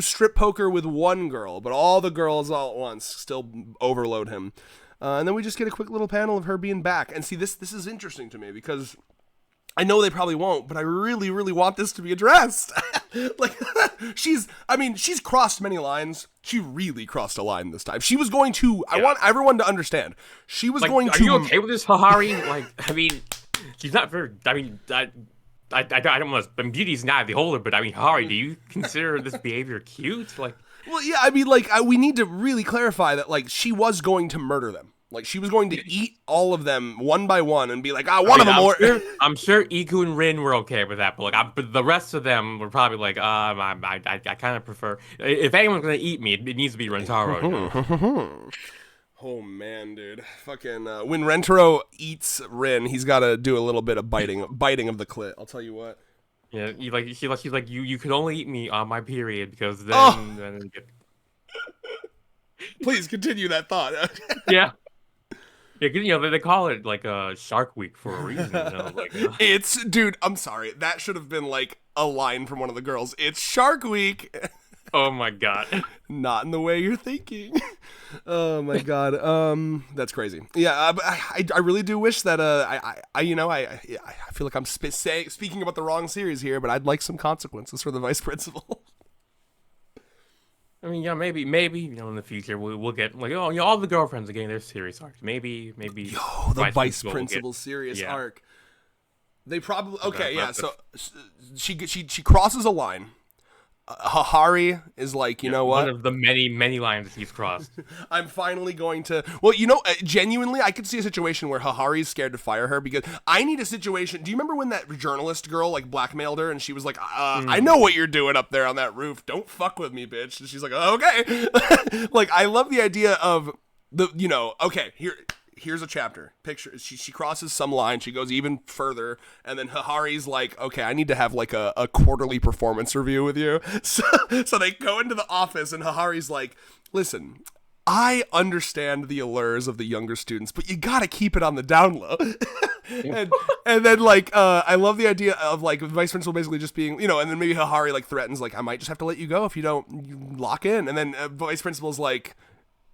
[SPEAKER 1] strip poker with one girl, but all the girls all at once still overload him. And then we just get a quick little panel of her being back. And see, this is interesting to me because I know they probably won't, but I really, really want this to be addressed. Like, she's crossed many lines. She really crossed a line this time. She was going to, I want everyone to understand, she was going to.
[SPEAKER 2] Are you okay with this, Hahari? Like, I mean, she's not very, I mean, I don't want to, but beauty's not the holder, but I mean, Hahari, do you consider this behavior cute? Like,
[SPEAKER 1] well, yeah, I mean, like, we need to really clarify that, like, she was going to murder them. Like, she was going to eat all of them one by one and be like, one of them more.
[SPEAKER 2] I'm sure Iku and Rin were okay with that, but but the rest of them were probably like, I kind of prefer. If anyone's gonna eat me, it needs to be Rentaro.
[SPEAKER 1] Oh man, dude, fucking when Rentaro eats Rin, he's got to do a little bit of biting of the clit. I'll tell you what.
[SPEAKER 2] Yeah, she's like, you can only eat me on my period because then.
[SPEAKER 1] Please continue that thought.
[SPEAKER 2] Yeah. Yeah, you know, they call it like Shark Week for a reason. You know?
[SPEAKER 1] It's, dude, I'm sorry. That should have been like a line from one of the girls. It's Shark Week.
[SPEAKER 2] Oh my god.
[SPEAKER 1] Not in the way you're thinking. Oh my god. That's crazy. Yeah, I really do wish that I feel like I'm speaking about the wrong series here, but I'd like some consequences for the vice principal.
[SPEAKER 2] I mean, yeah, maybe, you know, in the future we'll get like, oh, you know, all the girlfriends are getting their serious arcs. Maybe.
[SPEAKER 1] Yo, the vice principal serious arc. They probably So she crosses a line. Hahari is like, you know what?
[SPEAKER 2] One of the many lines that he's crossed.
[SPEAKER 1] I'm finally going to. Well, you know, genuinely, I could see a situation where Hahari's scared to fire her because I need a situation. Do you remember when that journalist girl like blackmailed her and she was like, I know what you're doing up there on that roof. Don't fuck with me, bitch. And she's like, okay. Like, I love the idea of okay, here's a chapter. Picture she crosses some line, she goes even further, and then Hahari's like, okay, I need to have like a quarterly performance review with you. So they go into the office and Hahari's like, listen, I understand the allures of the younger students, but you gotta keep it on the down low. and then like I love the idea of like the vice principal basically just being, you know, and then maybe Hahari like threatens like, I might just have to let you go if you don't lock in, and then vice principal's like,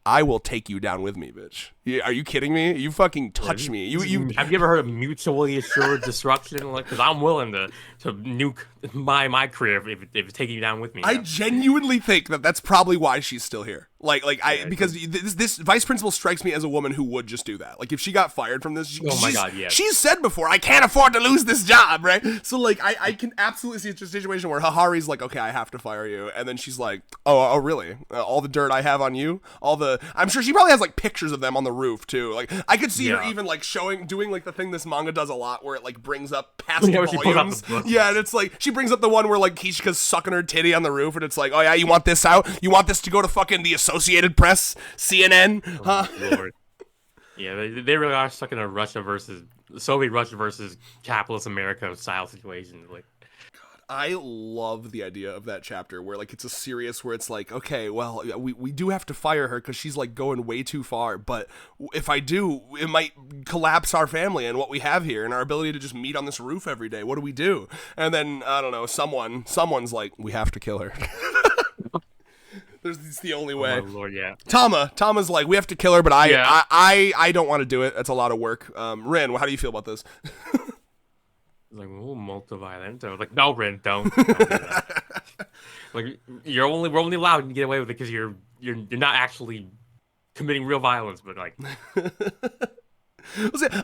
[SPEAKER 1] I will take you down with me, bitch. Are you kidding me? You fucking touch me. You
[SPEAKER 2] have you ever heard of mutually assured destruction? Like, because I'm willing to nuke my career if it's taking you down with me.
[SPEAKER 1] I genuinely think that's probably why she's still here. Because this vice principal strikes me as a woman who would just do that. Like, if she got fired from this, she's said before, I can't afford to lose this job, right? So like, I can absolutely see a situation where Hahari's like, okay, I have to fire you, and then she's like, oh really? All the dirt I have on you, I'm sure she probably has like pictures of them on the roof too. Like, I could see her even like doing like the thing this manga does a lot, where it like brings up past volumes. Yeah, and it's like she brings up the one where like Kishika's sucking her titty on the roof, and it's like, oh yeah, you want this out? You want this to go to fucking the Associated Press, CNN? Huh?
[SPEAKER 2] Lord. Yeah, they really are stuck in a Soviet Russia versus capitalist America style situation. Like,
[SPEAKER 1] I love the idea of that chapter where like it's a serious, where it's like, okay, well, we do have to fire her because she's like going way too far, but if I do, it might collapse our family and what we have here and our ability to just meet on this roof every day. What do we do? And then I don't know, someone's like, we have to kill her. It's the only way.
[SPEAKER 2] Oh my Lord, yeah.
[SPEAKER 1] Tama's like, we have to kill her, but I don't want to do it. That's a lot of work. Rin, how do you feel about this?
[SPEAKER 2] Like, oh, multiviolent. I was like, no, Rin, don't do that. Like, we're only allowed to get away with it because you're not actually committing real violence, but like.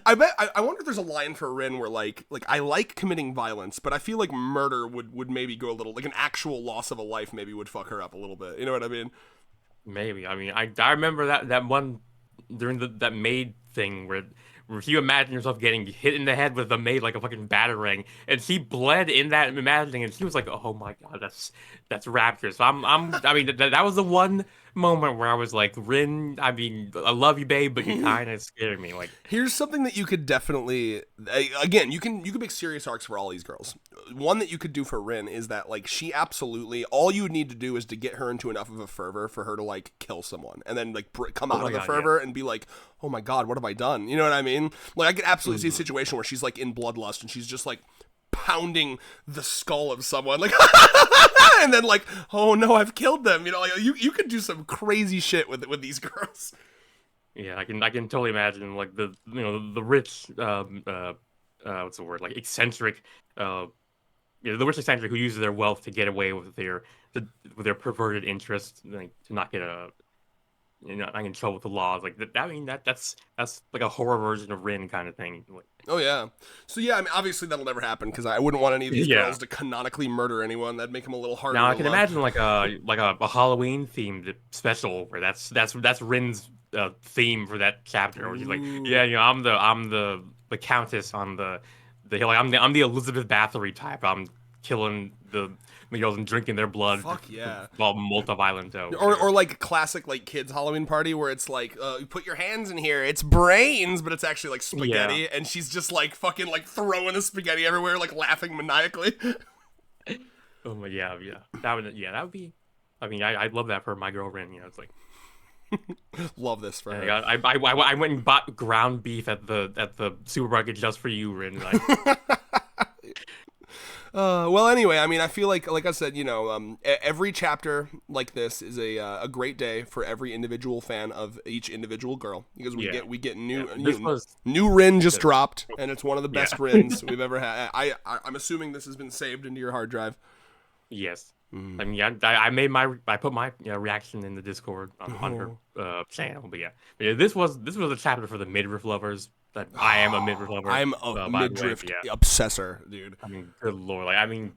[SPEAKER 1] I wonder if there's a line for Rin where like I like committing violence, but I feel like murder would maybe go a little, like an actual loss of a life maybe would fuck her up a little bit. You know what I mean?
[SPEAKER 2] Maybe. I mean, I remember that one during that maid thing where you imagine yourself getting hit in the head with a maid like a fucking batarang, and she bled in that imagining, and she was like, "Oh my god, that's rapturous." So I mean, that was the one moment where I was like, Rin, I mean, I love you, babe, but you kind of scared me. Like,
[SPEAKER 1] here's something that you could definitely, again, you can make serious arcs for all these girls. One that you could do for Rin is that like she absolutely, all you would need to do is to get her into enough of a fervor for her to like kill someone, and then like come out of the fervor and be like, oh my god, what have I done? You know what I mean? mean? Like, I could absolutely see a situation where she's like in bloodlust and she's just like pounding the skull of someone, like, and then like, oh no, I've killed them. You know, like you could do some crazy shit with these girls.
[SPEAKER 2] Yeah, I can totally imagine like the the rich what's the word, like eccentric the rich eccentric who uses their wealth to get away with their perverted interests, like to not get not in trouble with the laws, like that. I mean that's like a horror version of Rin kind of thing. Like,
[SPEAKER 1] oh yeah, so yeah, I mean obviously that'll never happen because I wouldn't want any of these girls to canonically murder anyone. That'd make them a little harder.
[SPEAKER 2] Now I can imagine like a Halloween themed special where that's Rin's theme for that chapter, where she's like, yeah, I'm the countess on the hill, like I'm the Elizabeth Bathory type. I'm killing the girls and drinking their blood.
[SPEAKER 1] Fuck yeah.
[SPEAKER 2] All multi-violent.
[SPEAKER 1] Or like classic like kids Halloween party where it's like you put your hands in here, it's brains, but it's actually like spaghetti, and she's just like fucking like throwing the spaghetti everywhere, like laughing maniacally.
[SPEAKER 2] Oh my, yeah. That would be. I mean, I'd love that for my girl Rin. It's like.
[SPEAKER 1] Love this for her.
[SPEAKER 2] I went and bought ground beef at the supermarket just for you, Rin.
[SPEAKER 1] Well, anyway, I mean, I feel like I said, every chapter like this is a great day for every individual fan of each individual girl, because we get new Rin just dropped, and it's one of the best Rins we've ever had. I'm assuming this has been saved into your hard drive.
[SPEAKER 2] Yes. I mean, I put my reaction in the Discord on her channel, but yeah, this was a chapter for the midriff lovers. That I am a midriff lover.
[SPEAKER 1] I'm a midriff obsessor, dude.
[SPEAKER 2] I mean, good lord, like I mean,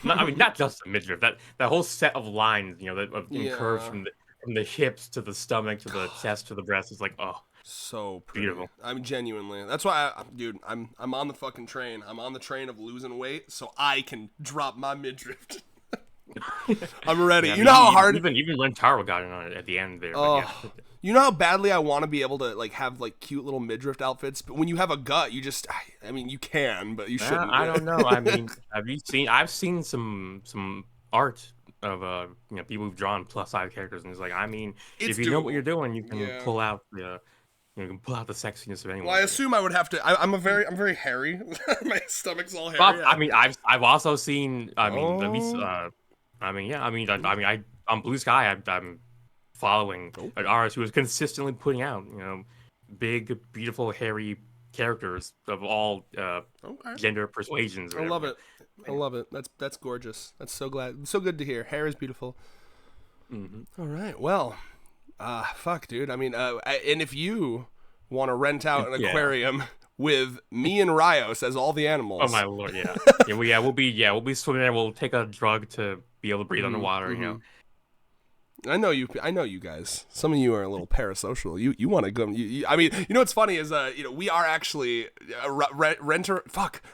[SPEAKER 2] not just a midriff. That whole set of lines, that curves from the hips to the stomach to the chest to the breast is like, oh.
[SPEAKER 1] So pretty.
[SPEAKER 2] Beautiful.
[SPEAKER 1] I'm genuinely. That's why, dude. I'm on the fucking train. I'm on the train of losing weight, so I can drop my midriff. I'm ready.
[SPEAKER 2] Yeah,
[SPEAKER 1] you know how hard.
[SPEAKER 2] Even Rentaro got in on it at the end there.
[SPEAKER 1] Oh, you know how badly I want to be able to like have like cute little midriff outfits, but when you have a gut, you just. I mean, you can, but you shouldn't.
[SPEAKER 2] I don't know. I mean, I've seen some art of people who've drawn plus size characters, and it's like, I mean, if you know what you're doing, you can pull out the. You can pull out the sexiness of anyone.
[SPEAKER 1] Well, I assume I would have to. I'm very hairy. My stomach's all hairy.
[SPEAKER 2] Well, I mean, I've also seen. I mean, at least. On Blue Sky, I'm following an artist who is consistently putting out, big, beautiful, hairy characters of all gender persuasions.
[SPEAKER 1] I love it. I love it. That's gorgeous. That's so good to hear. Hair is beautiful. Mm-hmm. All right. Well. Fuck, dude. I mean, and if you want to rent out an aquarium with me and Rios as all the animals.
[SPEAKER 2] Oh my lord, yeah. We'll be swimming there. We'll take a drug to be able to breathe underwater,
[SPEAKER 1] I know you guys. Some of you are a little parasocial. You want to go. I mean, what's funny is we are actually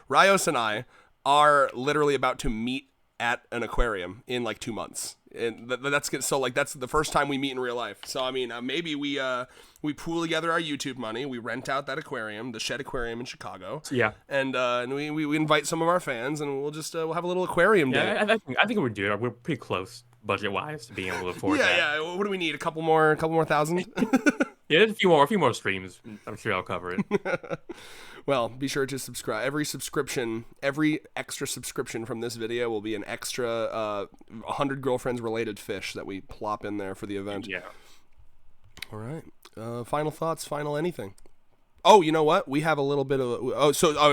[SPEAKER 1] Rios and I are literally about to meet at an aquarium in like 2 months. And that's the first time we meet in real life. So I mean, maybe we pool together our YouTube money, we rent out that aquarium, the Shed Aquarium in Chicago.
[SPEAKER 2] Yeah.
[SPEAKER 1] And we invite some of our fans, and we'll have a little aquarium day.
[SPEAKER 2] Yeah, I think we're doing it. We're pretty close budget wise to being able to afford that.
[SPEAKER 1] Yeah. What do we need? A couple more thousand?
[SPEAKER 2] Yeah, a few more streams. I'm sure I'll cover it.
[SPEAKER 1] Well, be sure to subscribe. Every extra subscription from this video will be an extra 100 Girlfriends related fish that we plop in there for the event.
[SPEAKER 2] Yeah.
[SPEAKER 1] All right. Final thoughts, final anything. Oh, you know what? We have a little bit of...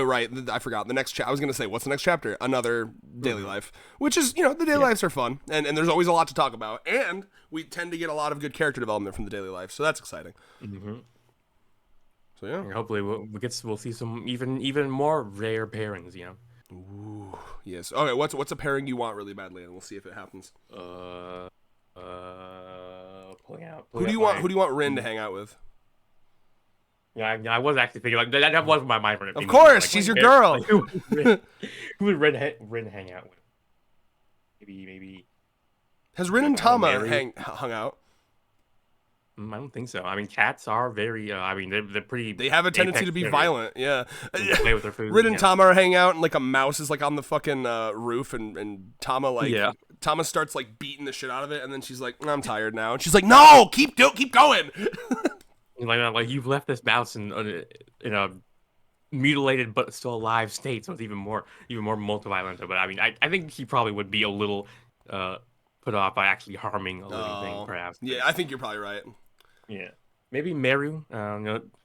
[SPEAKER 1] right. I forgot. The next I was going to say, what's the next chapter? Another daily life. Which is, the daily lives are fun. And there's always a lot to talk about. And we tend to get a lot of good character development from the daily life. So that's exciting. Mm-hmm. So, yeah.
[SPEAKER 2] And hopefully we'll see some even more rare pairings,
[SPEAKER 1] Ooh, yes. Okay, what's a pairing you want really badly? And we'll see if it happens. Who do you want Rin to hang out with?
[SPEAKER 2] Yeah, I was actually thinking like that was my mind.
[SPEAKER 1] Of course, she's your girl.
[SPEAKER 2] Like, who would Rin hang out with? Maybe.
[SPEAKER 1] Has Rin and Tama hung out?
[SPEAKER 2] I don't think so. I mean, cats are very. They're pretty.
[SPEAKER 1] They have a tendency to be violent. Yeah.
[SPEAKER 2] Play with their food.
[SPEAKER 1] Rin and Tama are hanging out, and like a mouse is like on the fucking roof, and Tama Tama starts like beating the shit out of it, and then she's like, "I'm tired now," and she's like, "No, keep going."
[SPEAKER 2] Like you've left this mouse in a mutilated but still alive state, so it's even more multi-violent. But I mean, I think he probably would be a little put off by actually harming a living thing, perhaps.
[SPEAKER 1] Yeah, I think you're probably right.
[SPEAKER 2] Yeah, maybe Meru.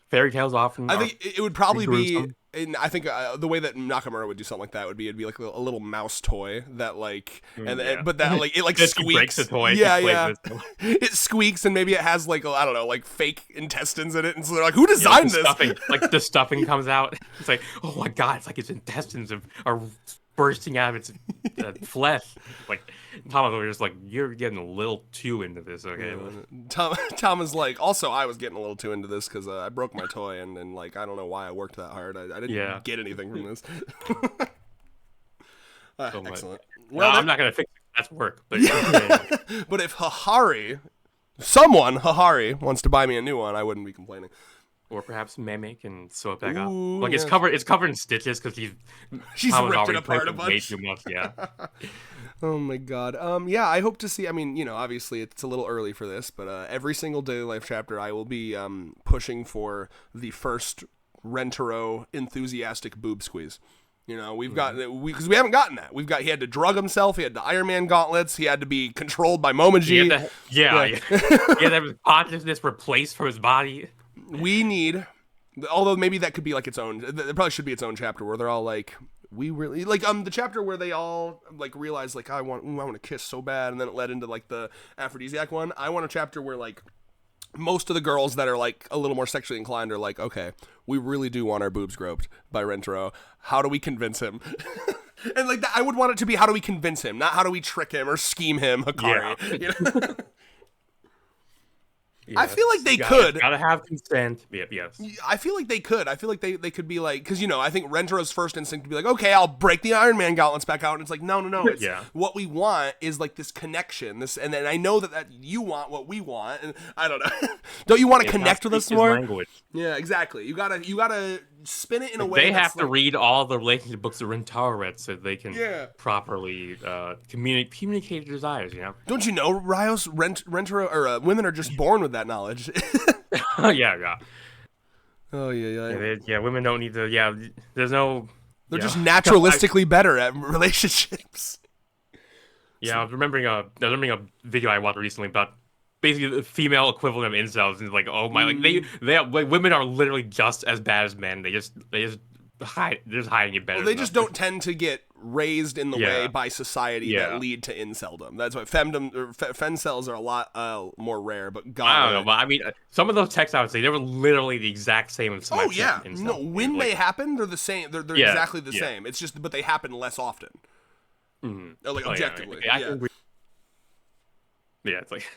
[SPEAKER 2] Fairy tales often.
[SPEAKER 1] I think it would probably be. And I think the way that Nakamura would do something like that would be it'd be like a little mouse toy that like but that like it like squeaks.
[SPEAKER 2] Breaks the toy.
[SPEAKER 1] Yeah. It squeaks and maybe it has like I don't know like fake intestines in it, and so they're like, who designed this?
[SPEAKER 2] Stuffing, like the stuffing comes out. It's like, oh my god, it's like its intestines are bursting out of its flesh. Like Thomas was just like, you're getting a little too into this, okay?
[SPEAKER 1] Tom is like, also I was getting a little too into this because I broke my toy and like I don't know why I worked that hard. I didn't get anything from this. Excellent.
[SPEAKER 2] Well, I'm not gonna fix it. That's work. But
[SPEAKER 1] but if Hahari wants to buy me a new one, I wouldn't be complaining.
[SPEAKER 2] Or perhaps Meme can sew it back up. Like it's covered in stitches because
[SPEAKER 1] she's ripped it apart a bunch.
[SPEAKER 2] Way too much, yeah.
[SPEAKER 1] Oh my god. Yeah, I hope to see. I mean, obviously it's a little early for this, but every single Daily Life chapter, I will be pushing for the first Rentaro enthusiastic boob squeeze. We've got because we haven't gotten that. He had to drug himself. He had the Iron Man gauntlets. He had to be controlled by Momoji.
[SPEAKER 2] He had to have his consciousness replaced from his body.
[SPEAKER 1] We need, although maybe that could be like its own. It probably should be its own chapter where they're all like, we really like the chapter where they all like realize like I want to kiss so bad, and then it led into like the aphrodisiac one. I want a chapter where like most of the girls that are like a little more sexually inclined are like, okay, we really do want our boobs groped by Rentaro. How do we convince him? And like that, I would want it to be how do we convince him, not how do we trick him or scheme him, Hikari. Yeah. Yes. I feel like they could.
[SPEAKER 2] Gotta have consent. Yes.
[SPEAKER 1] I feel like they could. I feel like they could be like, because I think Rentaro's first instinct would be like, okay, I'll break the Iron Man gauntlets back out, and it's like, no. It's, what we want is like this connection. And then I know that you want what we want, and I don't know. Don't you want to connect with us more? Language. Yeah, exactly. You gotta spin it in a way.
[SPEAKER 2] They have to read all the relationship books that Rentaro read so they can properly communicate their desires.
[SPEAKER 1] Don't you know, Rios, Rentaro, or women are just born with that knowledge.
[SPEAKER 2] Yeah.
[SPEAKER 1] Oh yeah.
[SPEAKER 2] Women don't need to. Yeah, there's no.
[SPEAKER 1] They're just naturalistically better at relationships.
[SPEAKER 2] Yeah, I was remembering a video I watched recently about basically the female equivalent of incels, and like, oh my, like women are literally just as bad as men. They just hide. They're just hiding it better.
[SPEAKER 1] Well, they just don't tend to get raised in the way by society that lead to inceldom. That's why femcells are a lot more rare. But
[SPEAKER 2] I don't know. But I mean, some of those texts I would say they were literally the exact same.
[SPEAKER 1] Oh yeah, no. When they happen, they're the same. They're exactly the same. It's just, but they happen less often.
[SPEAKER 2] Mm-hmm.
[SPEAKER 1] Like objectively.
[SPEAKER 2] Yeah, it's like.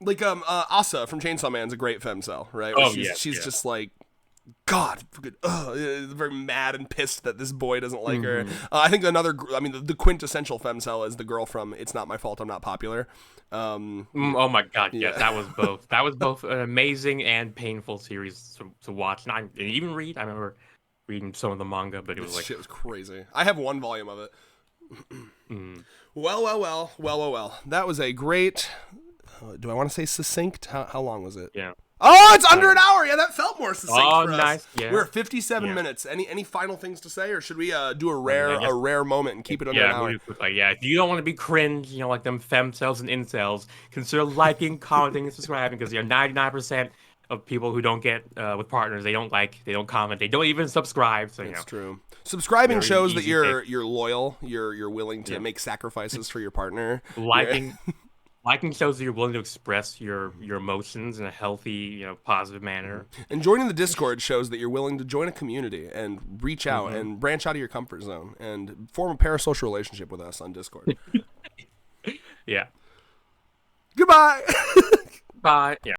[SPEAKER 1] Like Asa from Chainsaw Man's a great femcell, right? She's just like, God, very mad and pissed that this boy doesn't like her. I think the quintessential femcell is the girl from It's Not My Fault I'm Not Popular.
[SPEAKER 2] Oh my God, yeah, that was both. That was both an amazing and painful series to watch, and I didn't even read. I remember reading some of the manga, but it was like
[SPEAKER 1] shit was crazy. I have one volume of it. Well. That was a great. Do I want to say succinct? How long was it?
[SPEAKER 2] Yeah.
[SPEAKER 1] Oh, it's under an hour. Yeah, that felt more succinct for us.
[SPEAKER 2] Nice. Yeah.
[SPEAKER 1] We're at 57 minutes. Any final things to say, or should we do a rare moment and keep it under an hour?
[SPEAKER 2] If you don't want to be cringe, like them femcells and incels, consider liking, commenting, and subscribing, because 99% of people who don't get with partners, they don't like, they don't comment, they don't even subscribe. So
[SPEAKER 1] that's true. Subscribing shows that you're loyal, you're willing to make sacrifices for your partner.
[SPEAKER 2] Liking shows that you're willing to express your emotions in a healthy, positive manner.
[SPEAKER 1] And joining the Discord shows that you're willing to join a community and reach out and branch out of your comfort zone and form a parasocial relationship with us on Discord.
[SPEAKER 2] Yeah.
[SPEAKER 1] Goodbye.
[SPEAKER 2] Bye. Yeah.